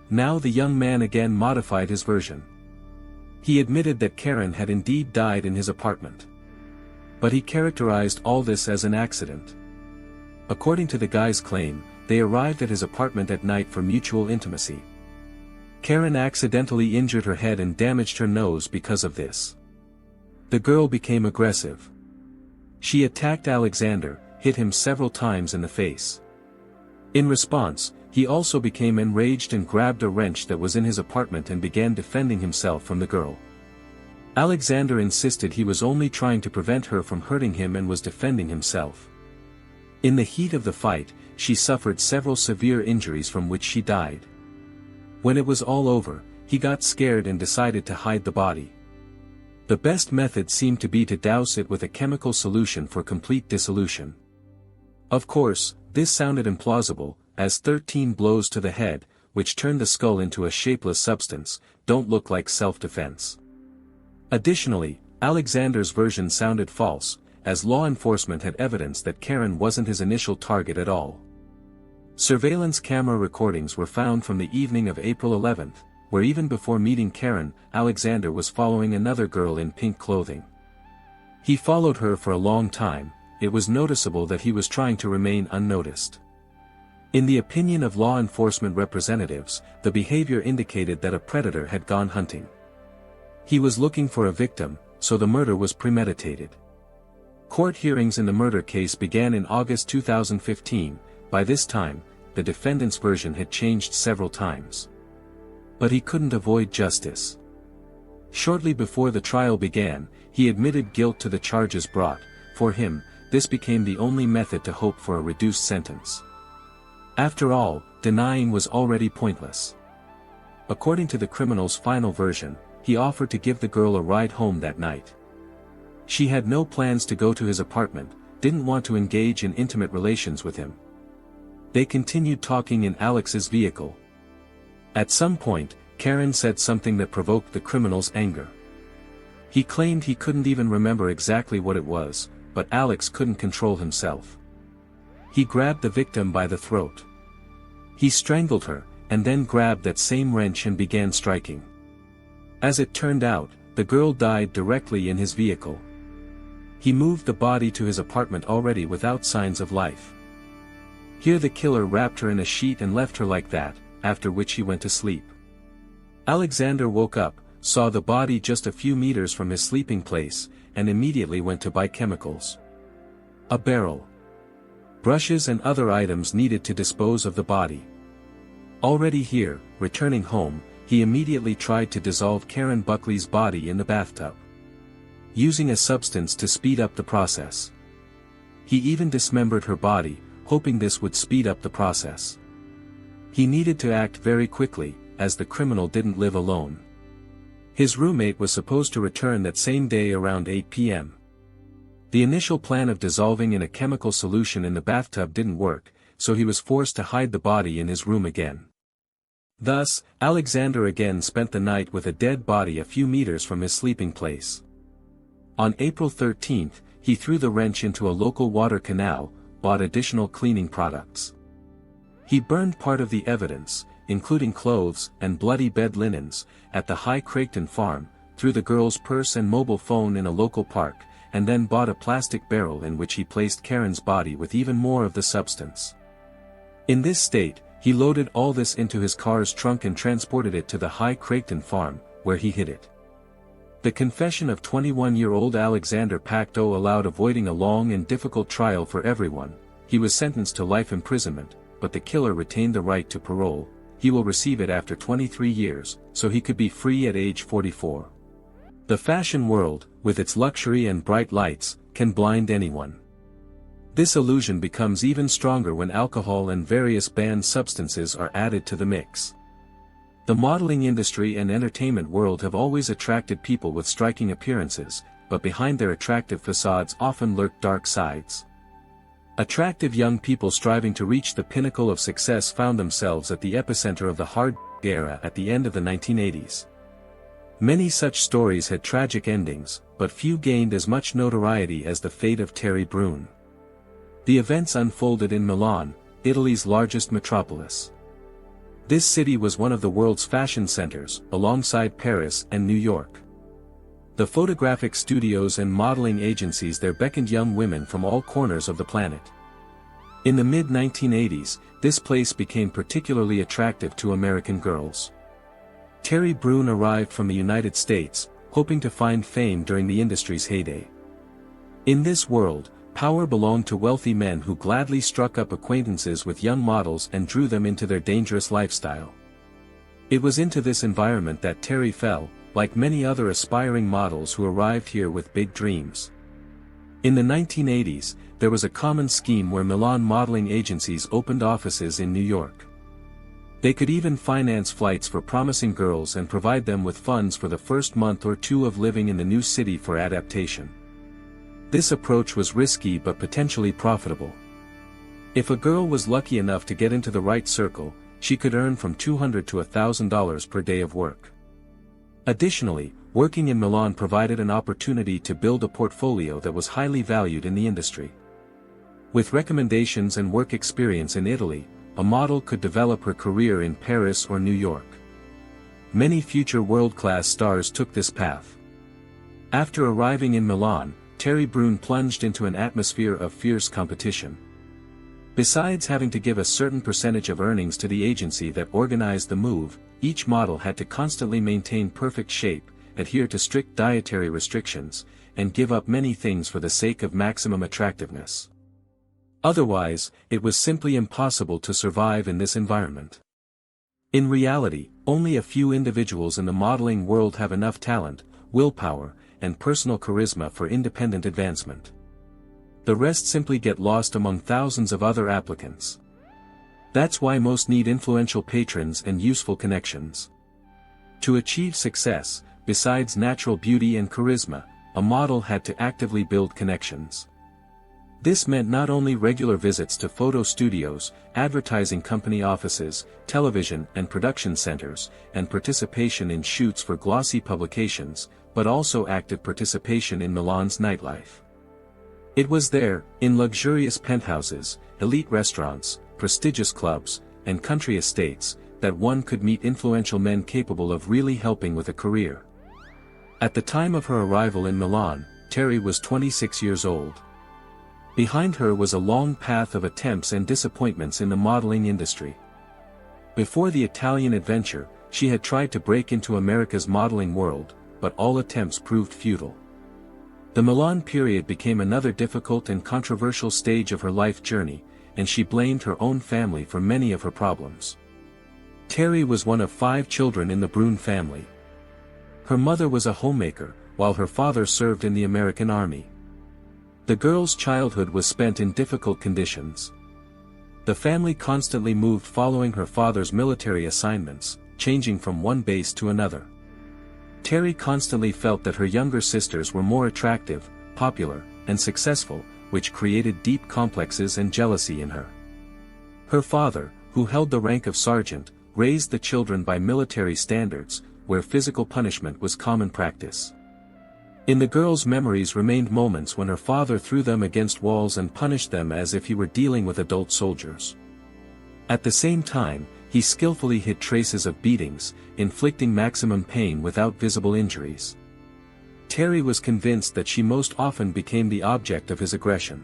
S1: Now the young man again modified his version. He admitted that Karen had indeed died in his apartment. But he characterized all this as an accident. According to the guy's claim, they arrived at his apartment at night for mutual intimacy. Karen accidentally injured her head and damaged her nose because of this. The girl became aggressive. She attacked Alexander, hit him several times in the face. In response, he also became enraged and grabbed a wrench that was in his apartment and began defending himself from the girl. Alexander insisted he was only trying to prevent her from hurting him and was defending himself. In the heat of the fight, she suffered several severe injuries from which she died. When it was all over, he got scared and decided to hide the body. The best method seemed to be to douse it with a chemical solution for complete dissolution. Of course, this sounded implausible, as 13 blows to the head, which turned the skull into a shapeless substance, don't look like self-defense. Additionally, Alexander's version sounded false, as law enforcement had evidence that Karen wasn't his initial target at all. Surveillance camera recordings were found from the evening of April 11th, where even before meeting Karen, Alexander was following another girl in pink clothing. He followed her for a long time. It was noticeable that he was trying to remain unnoticed. In the opinion of law enforcement representatives, the behavior indicated that a predator had gone hunting. He was looking for a victim, so the murder was premeditated. Court hearings in the murder case began in August 2015. By this time, the defendant's version had changed several times. But he couldn't avoid justice. Shortly before the trial began, he admitted guilt to the charges brought. For him, this became the only method to hope for a reduced sentence. After all, denying was already pointless. According to the criminal's final version, he offered to give the girl a ride home that night. She had no plans to go to his apartment, didn't want to engage in intimate relations with him. They continued talking in Alex's vehicle. At some point, Karen said something that provoked the criminal's anger. He claimed he couldn't even remember exactly what it was, but Alex couldn't control himself. He grabbed the victim by the throat. He strangled her, and then grabbed that same wrench and began striking. As it turned out, the girl died directly in his vehicle. He moved the body to his apartment already without signs of life. Here the killer wrapped her in a sheet and left her like that, after which he went to sleep. Alexander woke up, saw the body just a few meters from his sleeping place, and immediately went to buy chemicals. A barrel, brushes and other items needed to dispose of the body. Already here, returning home, he immediately tried to dissolve Karen Buckley's body in the bathtub, using a substance to speed up the process. He even dismembered her body, hoping this would speed up the process. He needed to act very quickly, as the criminal didn't live alone. His roommate was supposed to return that same day around 8 p.m. The initial plan of dissolving in a chemical solution in the bathtub didn't work, so he was forced to hide the body in his room again. Thus, Alexander again spent the night with a dead body a few meters from his sleeping place. On April 13th, he threw the wrench into a local water canal, bought additional cleaning products. He burned part of the evidence, including clothes and bloody bed linens, at the High Craigton farm, threw the girl's purse and mobile phone in a local park, and then bought a plastic barrel in which he placed Karen's body with even more of the substance. In this state, he loaded all this into his car's trunk and transported it to the High Craigton farm, where he hid it. The confession of 21-year-old Alexander Pacto allowed avoiding a long and difficult trial for everyone. He was sentenced to life imprisonment, but the killer retained the right to parole. He will receive it after 23 years, so he could be free at age 44. The fashion world, with its luxury and bright lights, can blind anyone. This illusion becomes even stronger when alcohol and various banned substances are added to the mix. The modeling industry and entertainment world have always attracted people with striking appearances, but behind their attractive facades often lurk dark sides. Attractive young people striving to reach the pinnacle of success found themselves at the epicenter of the hard era at the end of the 1980s. Many such stories had tragic endings, but few gained as much notoriety as the fate of Terry Brune. The events unfolded in Milan, Italy's largest metropolis. This city was one of the world's fashion centers, alongside Paris and New York. The photographic studios and modeling agencies there beckoned young women from all corners of the planet. In the mid-1980s, this place became particularly attractive to American girls. Terry Brune arrived from the United States, hoping to find fame during the industry's heyday. In this world, power belonged to wealthy men who gladly struck up acquaintances with young models and drew them into their dangerous lifestyle. It was into this environment that Terry fell, like many other aspiring models who arrived here with big dreams. In the 1980s, there was a common scheme where Milan modeling agencies opened offices in New York. They could even finance flights for promising girls and provide them with funds for the first month or two of living in the new city for adaptation. This approach was risky but potentially profitable. If a girl was lucky enough to get into the right circle, she could earn from $200 to $1,000 per day of work. Additionally, working in Milan provided an opportunity to build a portfolio that was highly valued in the industry. With recommendations and work experience in Italy, a model could develop her career in Paris or New York. Many future world-class stars took this path. After arriving in Milan, Brune plunged into an atmosphere of fierce competition. Besides having to give a certain percentage of earnings to the agency that organized the move, each model had to constantly maintain perfect shape, adhere to strict dietary restrictions, and give up many things for the sake of maximum attractiveness. Otherwise, it was simply impossible to survive in this environment. In reality, only a few individuals in the modeling world have enough talent, willpower, and personal charisma for independent advancement. The rest simply get lost among thousands of other applicants. That's why most need influential patrons and useful connections. To achieve success, besides natural beauty and charisma, a model had to actively build connections. This meant not only regular visits to photo studios, advertising company offices, television and production centers, and participation in shoots for glossy publications, but also active participation in Milan's nightlife. It was there, in luxurious penthouses, elite restaurants, prestigious clubs, and country estates, that one could meet influential men capable of really helping with a career. At the time of her arrival in Milan, Terry was 26 years old. Behind her was a long path of attempts and disappointments in the modeling industry. Before the Italian adventure, she had tried to break into America's modeling world, but all attempts proved futile. The Milan period became another difficult and controversial stage of her life journey, and she blamed her own family for many of her problems. Terry was one of 5 children in the Brune family. Her mother was a homemaker, while her father served in the American Army. The girl's childhood was spent in difficult conditions. The family constantly moved following her father's military assignments, changing from one base to another. Terry constantly felt that her younger sisters were more attractive, popular, and successful, which created deep complexes and jealousy in her. Her father, who held the rank of sergeant, raised the children by military standards, where physical punishment was common practice. In the girl's memories remained moments when her father threw them against walls and punished them as if he were dealing with adult soldiers. At the same time, he skillfully hid traces of beatings, inflicting maximum pain without visible injuries. Terry was convinced that she most often became the object of his aggression.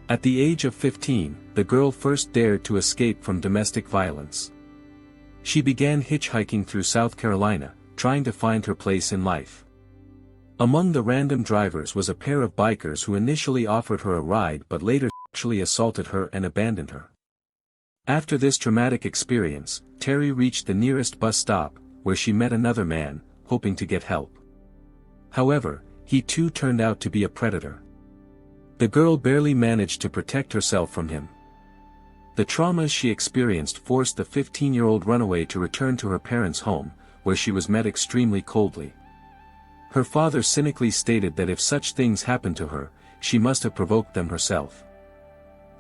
S1: At the age of 15, the girl first dared to escape from domestic violence. She began hitchhiking through South Carolina, trying to find her place in life. Among the random drivers was a pair of bikers who initially offered her a ride but later sexually assaulted her and abandoned her. After this traumatic experience, Terry reached the nearest bus stop, where she met another man, hoping to get help. However, he too turned out to be a predator. The girl barely managed to protect herself from him. The traumas she experienced forced the 15-year-old runaway to return to her parents' home, where she was met extremely coldly. Her father cynically stated that if such things happened to her, she must have provoked them herself.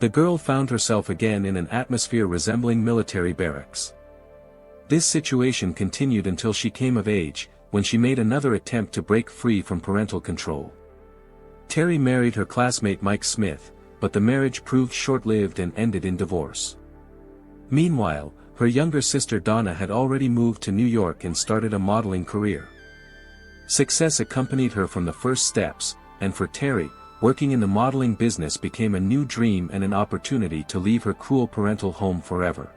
S1: The girl found herself again in an atmosphere resembling military barracks. This situation continued until she came of age, when she made another attempt to break free from parental control. Terry married her classmate Mike Smith, but the marriage proved short-lived and ended in divorce. Meanwhile, her younger sister Donna had already moved to New York and started a modeling career. Success accompanied her from the first steps, and for Terry, working in the modeling business became a new dream and an opportunity to leave her cruel parental home forever.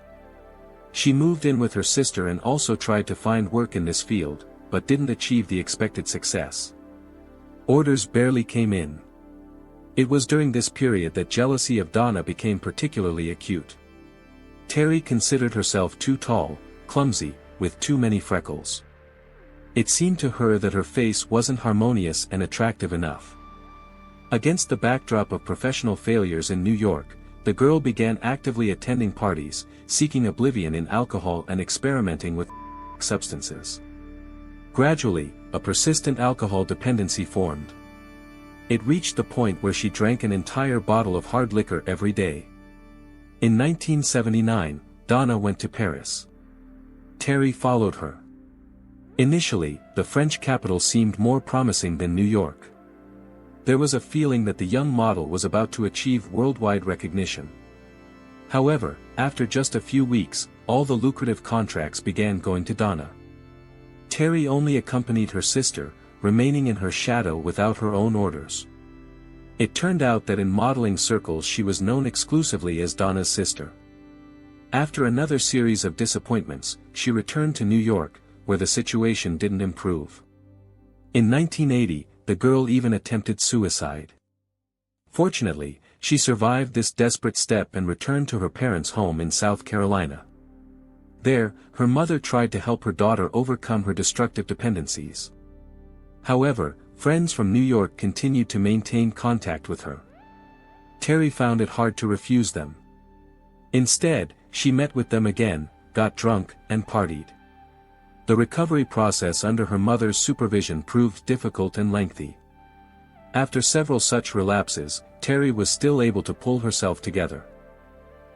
S1: She moved in with her sister and also tried to find work in this field, but didn't achieve the expected success. Orders barely came in. It was during this period that jealousy of Donna became particularly acute. Terry considered herself too tall, clumsy, with too many freckles. It seemed to her that her face wasn't harmonious and attractive enough. Against the backdrop of professional failures in New York, the girl began actively attending parties, seeking oblivion in alcohol and experimenting with substances. Gradually, a persistent alcohol dependency formed. It reached the point where she drank an entire bottle of hard liquor every day. In 1979, Donna went to Paris. Terry followed her. Initially, the French capital seemed more promising than New York. There was a feeling that the young model was about to achieve worldwide recognition. However, after just a few weeks, all the lucrative contracts began going to Donna. Terry only accompanied her sister, remaining in her shadow without her own orders. It turned out that in modeling circles she was known exclusively as Donna's sister. After another series of disappointments, she returned to New York, where the situation didn't improve. In 1980, the girl even attempted suicide. Fortunately, she survived this desperate step and returned to her parents' home in South Carolina. There, her mother tried to help her daughter overcome her destructive dependencies. However, friends from New York continued to maintain contact with her. Terry found it hard to refuse them. Instead, she met with them again, got drunk, and partied. The recovery process under her mother's supervision proved difficult and lengthy. After several such relapses, Terry was still able to pull herself together.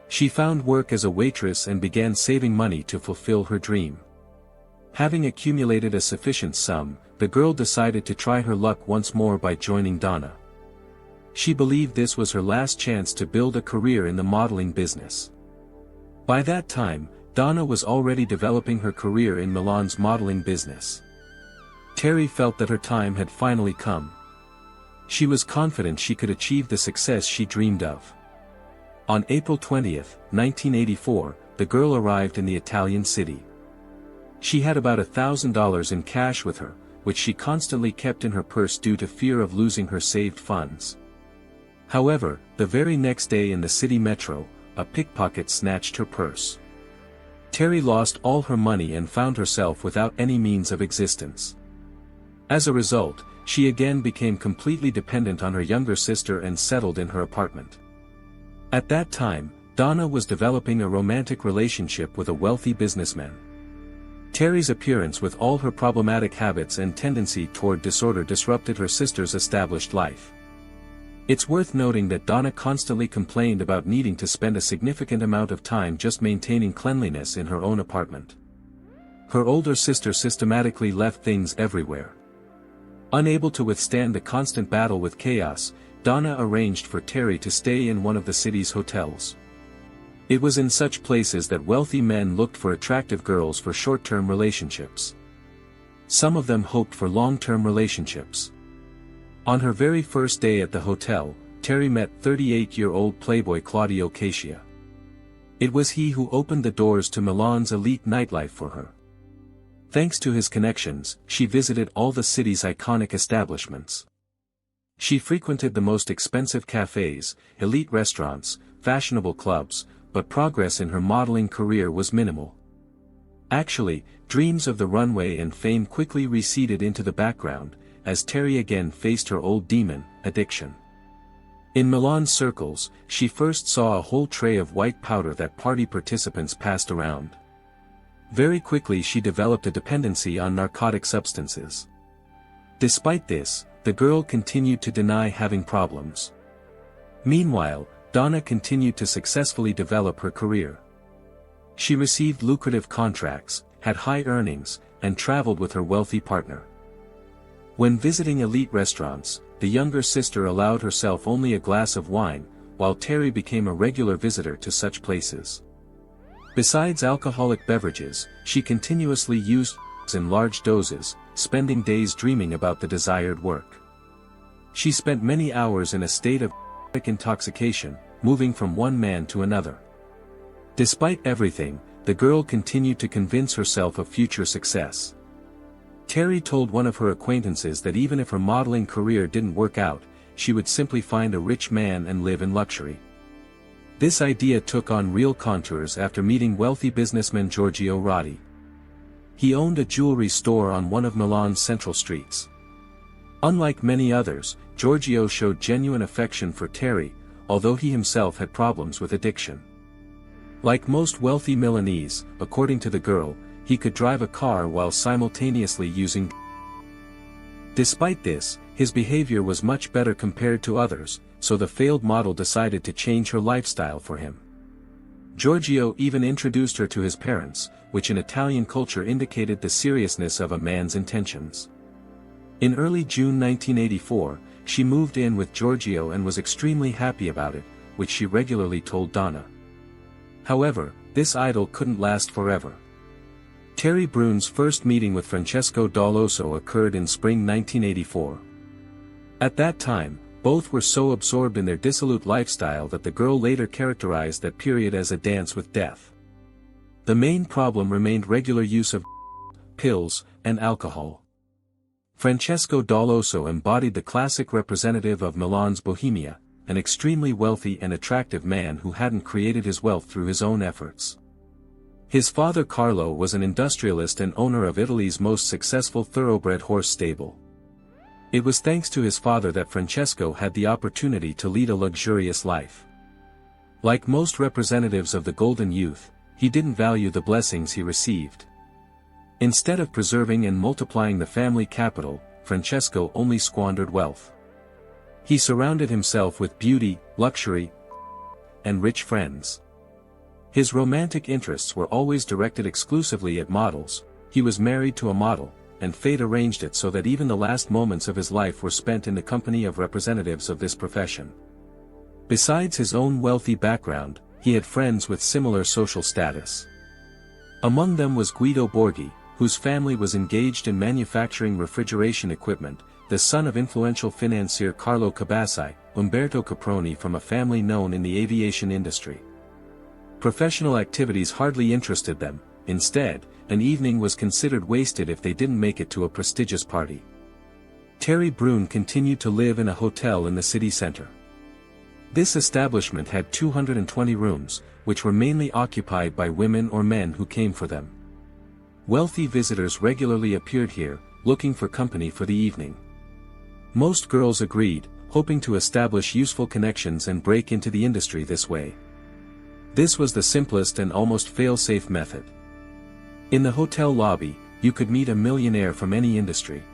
S1: She found work as a waitress and began saving money to fulfill her dream. Having accumulated a sufficient sum, the girl decided to try her luck once more by joining Donna. She believed this was her last chance to build a career in the modeling business. By that time, Donna was already developing her career in Milan's modeling business. Terry felt that her time had finally come. She was confident she could achieve the success she dreamed of. On April 20, 1984, the girl arrived in the Italian city. She had about $1,000 in cash with her, which she constantly kept in her purse due to fear of losing her saved funds. However, the very next day in the city metro, a pickpocket snatched her purse. Terry lost all her money and found herself without any means of existence. As a result, she again became completely dependent on her younger sister and settled in her apartment. At that time, Donna was developing a romantic relationship with a wealthy businessman. Terry's appearance with all her problematic habits and tendency toward disorder disrupted her sister's established life. It's worth noting that Donna constantly complained about needing to spend a significant amount of time just maintaining cleanliness in her own apartment. Her older sister systematically left things everywhere. Unable to withstand the constant battle with chaos, Donna arranged for Terry to stay in one of the city's hotels. It was in such places that wealthy men looked for attractive girls for short-term relationships. Some of them hoped for long-term relationships. On her very first day at the hotel, Terry met 38-year-old playboy Claudio Cascia. It was he who opened the doors to Milan's elite nightlife for her. Thanks to his connections, she visited all the city's iconic establishments. She frequented the most expensive cafes, elite restaurants, fashionable clubs, but progress in her modeling career was minimal. Actually, dreams of the runway and fame quickly receded into the background, as Terry again faced her old demon, addiction. In Milan circles, she first saw a whole tray of white powder that party participants passed around. Very quickly she developed a dependency on narcotic substances. Despite this, the girl continued to deny having problems. Meanwhile, Donna continued to successfully develop her career. She received lucrative contracts, had high earnings, and traveled with her wealthy partner. When visiting elite restaurants, the younger sister allowed herself only a glass of wine, while Terry became a regular visitor to such places. Besides alcoholic beverages, she continuously used in large doses, spending days dreaming about the desired work. She spent many hours in a state of intoxication, moving from one man to another. Despite everything, the girl continued to convince herself of future success. Terry told one of her acquaintances that even if her modeling career didn't work out, she would simply find a rich man and live in luxury. This idea took on real contours after meeting wealthy businessman Giorgio Rotti. He owned a jewelry store on one of Milan's central streets. Unlike many others, Giorgio showed genuine affection for Terry, although he himself had problems with addiction. Like most wealthy Milanese, according to the girl, he could drive a car while simultaneously using. Despite this, his behavior was much better compared to others, so the failed model decided to change her lifestyle for him. Giorgio even introduced her to his parents, which in Italian culture indicated the seriousness of a man's intentions. In early June 1984, she moved in with Giorgio and was extremely happy about it, which she regularly told Donna. However, this idyll couldn't last forever. Terry Brune's first meeting with Francesco Dall'Osso occurred in spring 1984. At that time, both were so absorbed in their dissolute lifestyle that the girl later characterized that period as a dance with death. The main problem remained regular use of pills and alcohol. Francesco Dall'Osso embodied the classic representative of Milan's bohemia, an extremely wealthy and attractive man who hadn't created his wealth through his own efforts. His father Carlo was an industrialist and owner of Italy's most successful thoroughbred horse stable. It was thanks to his father that Francesco had the opportunity to lead a luxurious life. Like most representatives of the golden youth, he didn't value the blessings he received. Instead of preserving and multiplying the family capital, Francesco only squandered wealth. He surrounded himself with beauty, luxury, and rich friends. His romantic interests were always directed exclusively at models. He was married to a model, and fate arranged it so that even the last moments of his life were spent in the company of representatives of this profession. Besides his own wealthy background, he had friends with similar social status. Among them was Guido Borghi, whose family was engaged in manufacturing refrigeration equipment, the son of influential financier Carlo Cabassi, Umberto Caproni from a family known in the aviation industry. Professional activities hardly interested them. Instead, an evening was considered wasted if they didn't make it to a prestigious party. Terry Brune continued to live in a hotel in the city center. This establishment had 220 rooms, which were mainly occupied by women or men who came for them. Wealthy visitors regularly appeared here, looking for company for the evening. Most girls agreed, hoping to establish useful connections and break into the industry this way. This was the simplest and almost fail-safe method. In the hotel lobby, you could meet a millionaire from any industry.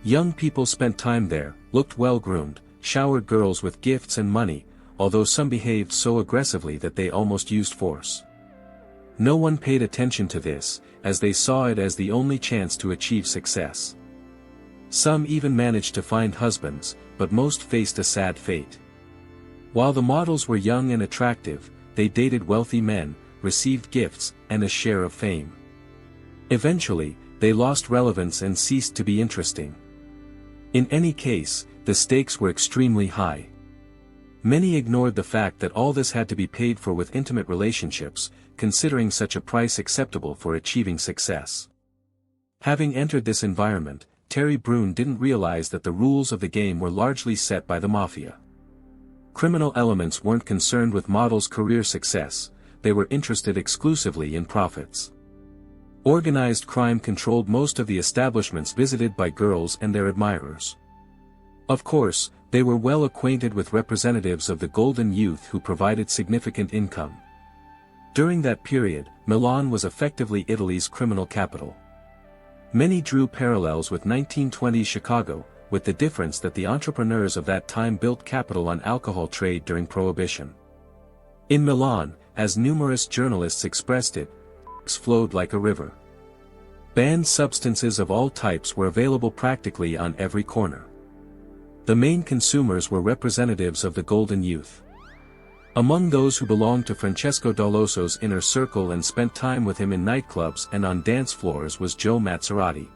S1: Young people spent time there, looked well-groomed, showered girls with gifts and money, although some behaved so aggressively that they almost used force. No one paid attention to this, as they saw it as the only chance to achieve success. Some even managed to find husbands, but most faced a sad fate. While the models were young and attractive, they dated wealthy men, received gifts, and a share of fame. Eventually, they lost relevance and ceased to be interesting. In any case, the stakes were extremely high. Many ignored the fact that all this had to be paid for with intimate relationships, considering such a price acceptable for achieving success. Having entered this environment, Terry Brune didn't realize that the rules of the game were largely set by the mafia. Criminal elements weren't concerned with models' career success, they were interested exclusively in profits. Organized crime controlled most of the establishments visited by girls and their admirers. Of course, they were well acquainted with representatives of the golden youth who provided significant income. During that period, Milan was effectively Italy's criminal capital. Many drew parallels with 1920s Chicago, with the difference that the entrepreneurs of that time built capital on alcohol trade during Prohibition. In Milan, as numerous journalists expressed it, flowed like a river. Banned substances of all types were available practically on every corner. The main consumers were representatives of the golden youth. Among those who belonged to Francesco Dall'Osso's inner circle and spent time with him in nightclubs and on dance floors was Joe Mazzarati.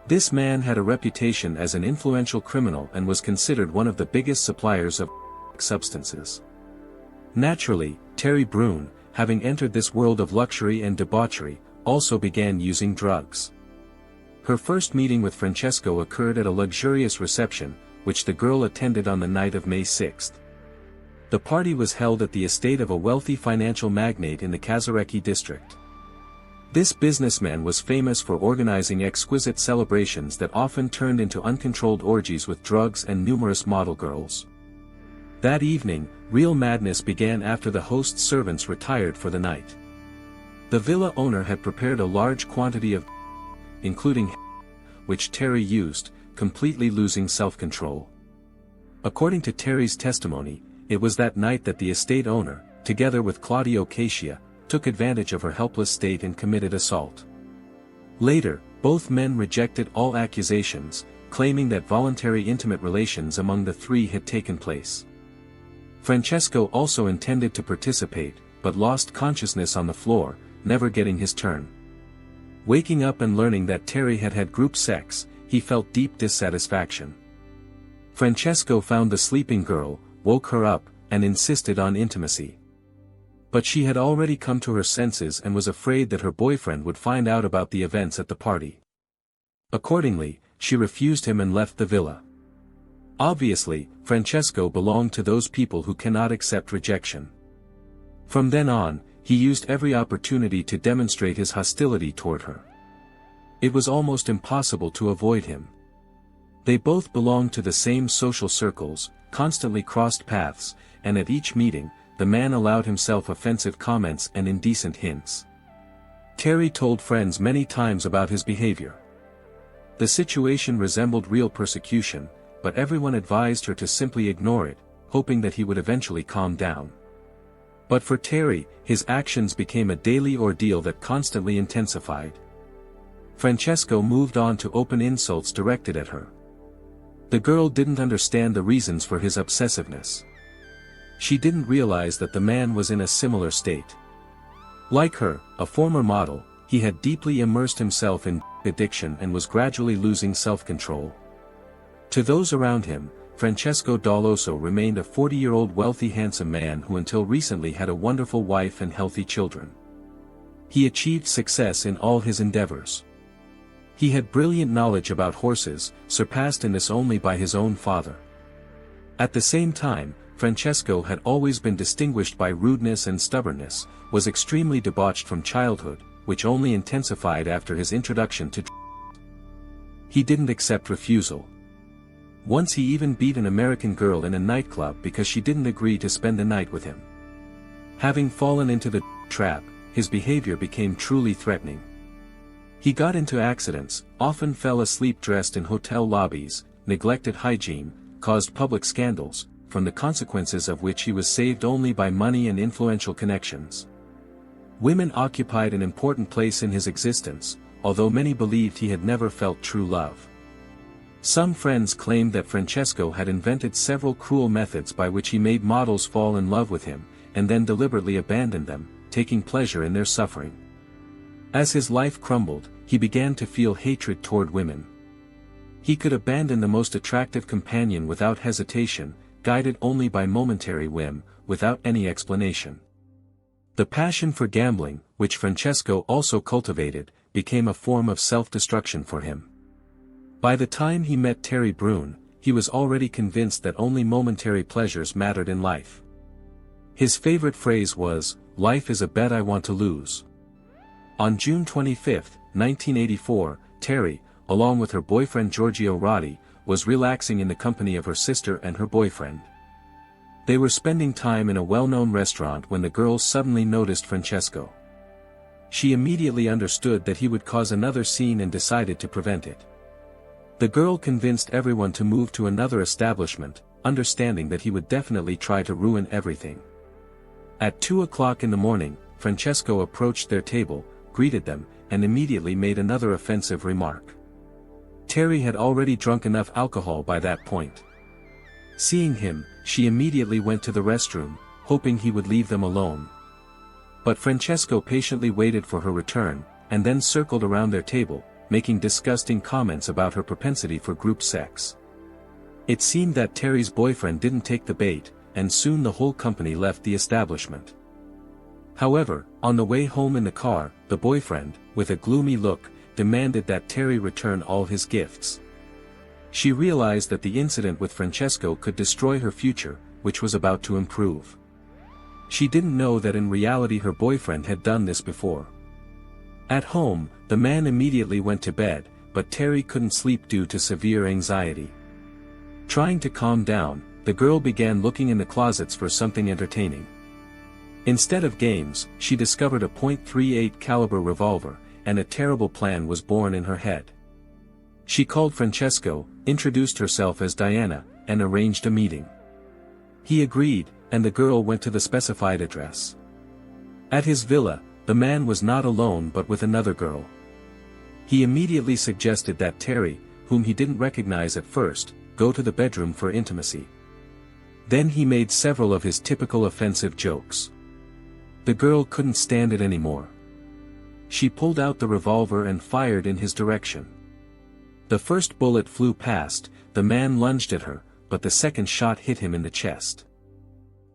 S1: This man had a reputation as an influential criminal and was considered one of the biggest suppliers of substances. Naturally, Terry Brune, having entered this world of luxury and debauchery, also began using drugs. Her first meeting with Francesco occurred at a luxurious reception, which the girl attended on the night of May 6. The party was held at the estate of a wealthy financial magnate in the Casarecchi district. This businessman was famous for organizing exquisite celebrations that often turned into uncontrolled orgies with drugs and numerous model girls. That evening, real madness began after the host's servants retired for the night. The villa owner had prepared a large quantity of including which Terry used, completely losing self-control. According to Terry's testimony, it was that night that the estate owner, together with Claudio Cascia, took advantage of her helpless state and committed assault. Later, both men rejected all accusations, claiming that voluntary intimate relations among the three had taken place. Francesco also intended to participate, but lost consciousness on the floor, never getting his turn. Waking up and learning that Terry had had group sex, he felt deep dissatisfaction. Francesco found the sleeping girl, woke her up, and insisted on intimacy. But she had already come to her senses and was afraid that her boyfriend would find out about the events at the party. Accordingly, she refused him and left the villa. Obviously, Francesco belonged to those people who cannot accept rejection. From then on, he used every opportunity to demonstrate his hostility toward her. It was almost impossible to avoid him. They both belonged to the same social circles, constantly crossed paths, and at each meeting, the man allowed himself offensive comments and indecent hints. Terry told friends many times about his behavior. The situation resembled real persecution, but everyone advised her to simply ignore it, hoping that he would eventually calm down. But for Terry, his actions became a daily ordeal that constantly intensified. Francesco moved on to open insults directed at her. The girl didn't understand the reasons for his obsessiveness. She didn't realize that the man was in a similar state. Like her, a former model, he had deeply immersed himself in addiction and was gradually losing self-control. To those around him, Francesco Daloso remained a 40-year-old wealthy handsome man who until recently had a wonderful wife and healthy children. He achieved success in all his endeavors. He had brilliant knowledge about horses, surpassed in this only by his own father. At the same time, Francesco had always been distinguished by rudeness and stubbornness, was extremely debauched from childhood, which only intensified after his introduction to He didn't accept refusal. Once he even beat an American girl in a nightclub because she didn't agree to spend the night with him. Having fallen into the trap, his behavior became truly threatening. He got into accidents, often fell asleep dressed in hotel lobbies, neglected hygiene, caused public scandals, from the consequences of which he was saved only by money and influential connections. Women occupied an important place in his existence, although many believed he had never felt true love. Some friends claimed that Francesco had invented several cruel methods by which he made models fall in love with him, and then deliberately abandoned them, taking pleasure in their suffering. As his life crumbled, he began to feel hatred toward women. He could abandon the most attractive companion without hesitation, guided only by momentary whim, without any explanation. The passion for gambling, which Francesco also cultivated, became a form of self-destruction for him. By the time he met Terry Brune, he was already convinced that only momentary pleasures mattered in life. His favorite phrase was, "Life is a bet I want to lose." On June 25, 1984, Terry, along with her boyfriend Giorgio Rotti, was relaxing in the company of her sister and her boyfriend. They were spending time in a well-known restaurant when the girls suddenly noticed Francesco. She immediately understood that he would cause another scene and decided to prevent it. The girl convinced everyone to move to another establishment, understanding that he would definitely try to ruin everything. At 2 o'clock in the morning, Francesco approached their table, greeted them, and immediately made another offensive remark. Terry had already drunk enough alcohol by that point. Seeing him, she immediately went to the restroom, hoping he would leave them alone. But Francesco patiently waited for her return, and then circled around their table, making disgusting comments about her propensity for group sex. It seemed that Terry's boyfriend didn't take the bait, and soon the whole company left the establishment. However, on the way home in the car, the boyfriend, with a gloomy look, demanded that Terry return all his gifts. She realized that the incident with Francesco could destroy her future, which was about to improve. She didn't know that in reality her boyfriend had done this before. At home, the man immediately went to bed, but Terry couldn't sleep due to severe anxiety. Trying to calm down, the girl began looking in the closets for something entertaining. Instead of games, she discovered a .38 caliber revolver, and a terrible plan was born in her head. She called Francesco, introduced herself as Diana, and arranged a meeting. He agreed, and the girl went to the specified address. At his villa, the man was not alone but with another girl. He immediately suggested that Terry, whom he didn't recognize at first, go to the bedroom for intimacy. Then he made several of his typical offensive jokes. The girl couldn't stand it anymore. She pulled out the revolver and fired in his direction. The first bullet flew past, the man lunged at her, but the second shot hit him in the chest.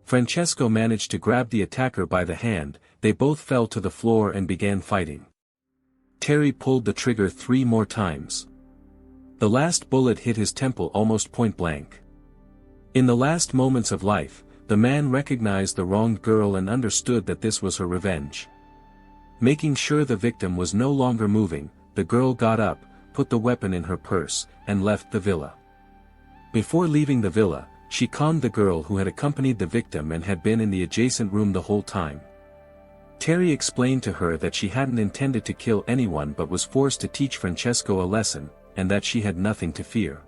S1: Francesco managed to grab the attacker by the hand, they both fell to the floor and began fighting. Terry pulled the trigger 3 more times. The last bullet hit his temple almost point blank. In the last moments of life, the man recognized the wronged girl and understood that this was her revenge. Making sure the victim was no longer moving, the girl got up, put the weapon in her purse, and left the villa. Before leaving the villa, she conned the girl who had accompanied the victim and had been in the adjacent room the whole time. Terry explained to her that she hadn't intended to kill anyone but was forced to teach Francesco a lesson, and that she had nothing to fear.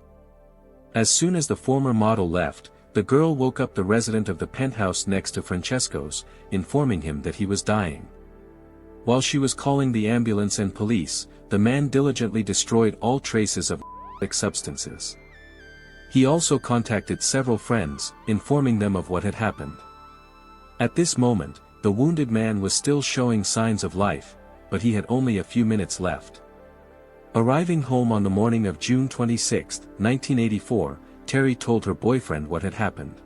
S1: As soon as the former model left, the girl woke up the resident of the penthouse next to Francesco's, informing him that he was dying. While she was calling the ambulance and police, the man diligently destroyed all traces of narcotic substances. He also contacted several friends, informing them of what had happened. At this moment, the wounded man was still showing signs of life, but he had only a few minutes left. Arriving home on the morning of June 26, 1984, Terry told her boyfriend what had happened.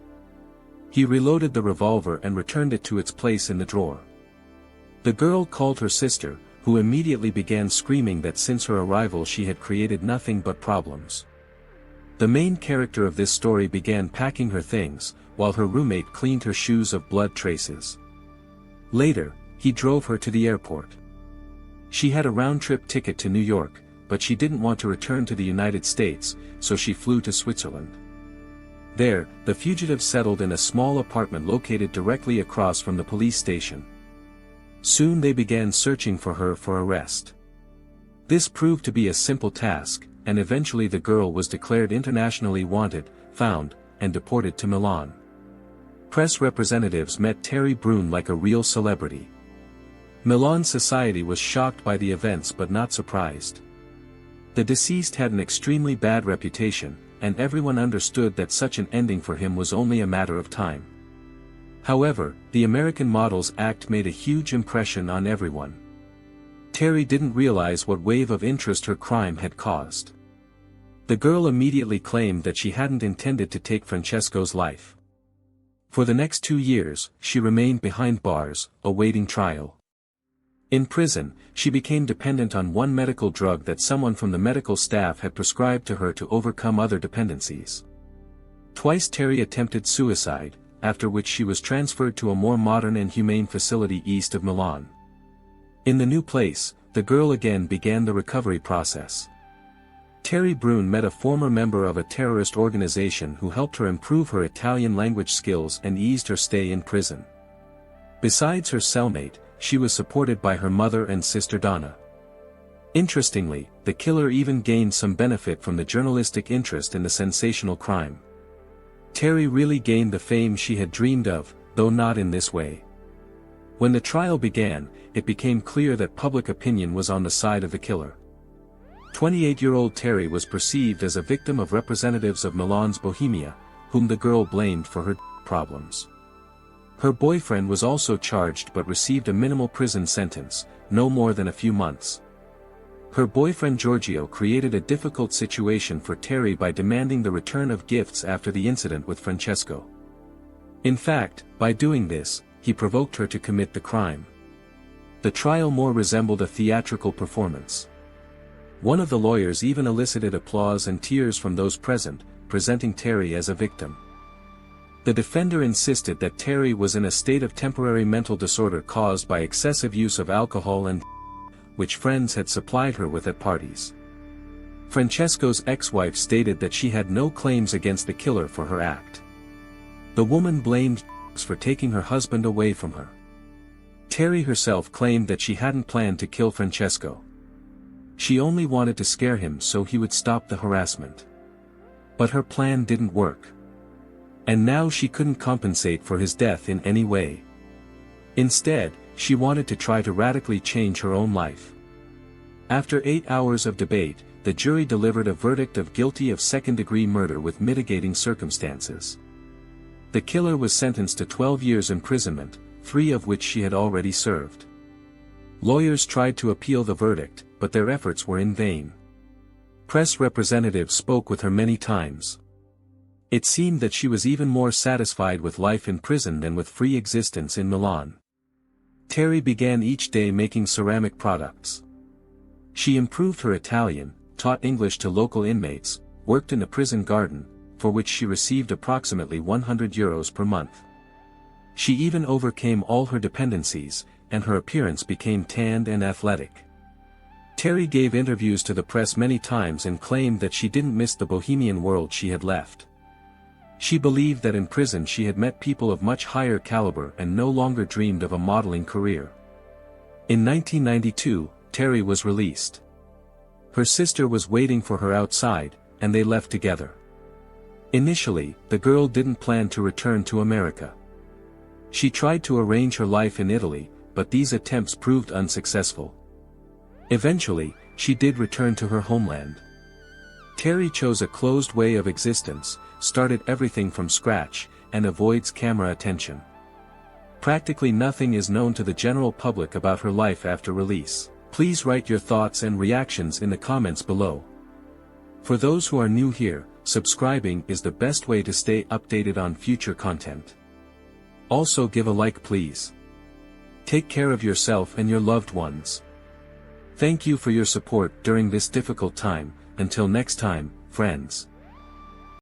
S1: He reloaded the revolver and returned it to its place in the drawer. The girl called her sister, who immediately began screaming that since her arrival she had created nothing but problems. The main character of this story began packing her things, while her roommate cleaned her shoes of blood traces. Later, he drove her to the airport. She had a round-trip ticket to New York, but she didn't want to return to the United States, so she flew to Switzerland. There, the fugitive settled in a small apartment located directly across from the police station. Soon they began searching for her for arrest. This proved to be a simple task, and eventually the girl was declared internationally wanted, found, and deported to Milan. Press representatives met Terry Brune like a real celebrity. Milan society was shocked by the events but not surprised. The deceased had an extremely bad reputation, and everyone understood that such an ending for him was only a matter of time. However, the American model's act made a huge impression on everyone. Terry didn't realize what wave of interest her crime had caused. The girl immediately claimed that she hadn't intended to take Francesco's life. For the next 2 years, she remained behind bars, awaiting trial. In prison, she became dependent on one medical drug that someone from the medical staff had prescribed to her to overcome other dependencies. Twice Terry attempted suicide, after which she was transferred to a more modern and humane facility east of Milan. In the new place, the girl again began the recovery process. Terry Brune met a former member of a terrorist organization who helped her improve her Italian language skills and eased her stay in prison. Besides her cellmate, she was supported by her mother and sister Donna. Interestingly, the killer even gained some benefit from the journalistic interest in the sensational crime. Terry really gained the fame she had dreamed of, though not in this way. When the trial began, it became clear that public opinion was on the side of the killer. 28-year-old Terry was perceived as a victim of representatives of Milan's Bohemia, whom the girl blamed for her problems. Her boyfriend was also charged but received a minimal prison sentence, no more than a few months. Her boyfriend Giorgio created a difficult situation for Terry by demanding the return of gifts after the incident with Francesco. In fact, by doing this, he provoked her to commit the crime. The trial more resembled a theatrical performance. One of the lawyers even elicited applause and tears from those present, presenting Terry as a victim. The defender insisted that Terry was in a state of temporary mental disorder caused by excessive use of alcohol and which friends had supplied her with at parties. Francesco's ex-wife stated that she had no claims against the killer for her act. The woman blamed for taking her husband away from her. Terry herself claimed that she hadn't planned to kill Francesco. She only wanted to scare him so he would stop the harassment. But her plan didn't work. And now she couldn't compensate for his death in any way. Instead, she wanted to try to radically change her own life. After 8 hours of debate, the jury delivered a verdict of guilty of second-degree murder with mitigating circumstances. The killer was sentenced to 12 years imprisonment, 3 of which she had already served. Lawyers tried to appeal the verdict, but their efforts were in vain. Press representatives spoke with her many times. It seemed that she was even more satisfied with life in prison than with free existence in Milan. Terry began each day making ceramic products. She improved her Italian, taught English to local inmates, worked in a prison garden, for which she received approximately €100 per month. She even overcame all her dependencies, and her appearance became tanned and athletic. Terry gave interviews to the press many times and claimed that she didn't miss the bohemian world she had left. She believed that in prison she had met people of much higher caliber and no longer dreamed of a modeling career. In 1992, Terry was released. Her sister was waiting for her outside, and they left together. Initially, the girl didn't plan to return to America. She tried to arrange her life in Italy, but these attempts proved unsuccessful. Eventually, she did return to her homeland. Terry chose a closed way of existence, started everything from scratch, and avoids camera attention. Practically nothing is known to the general public about her life after release. Please write your thoughts and reactions in the comments below. For those who are new here, subscribing is the best way to stay updated on future content. Also give a like please. Take care of yourself and your loved ones. Thank you for your support during this difficult time. Until next time, friends.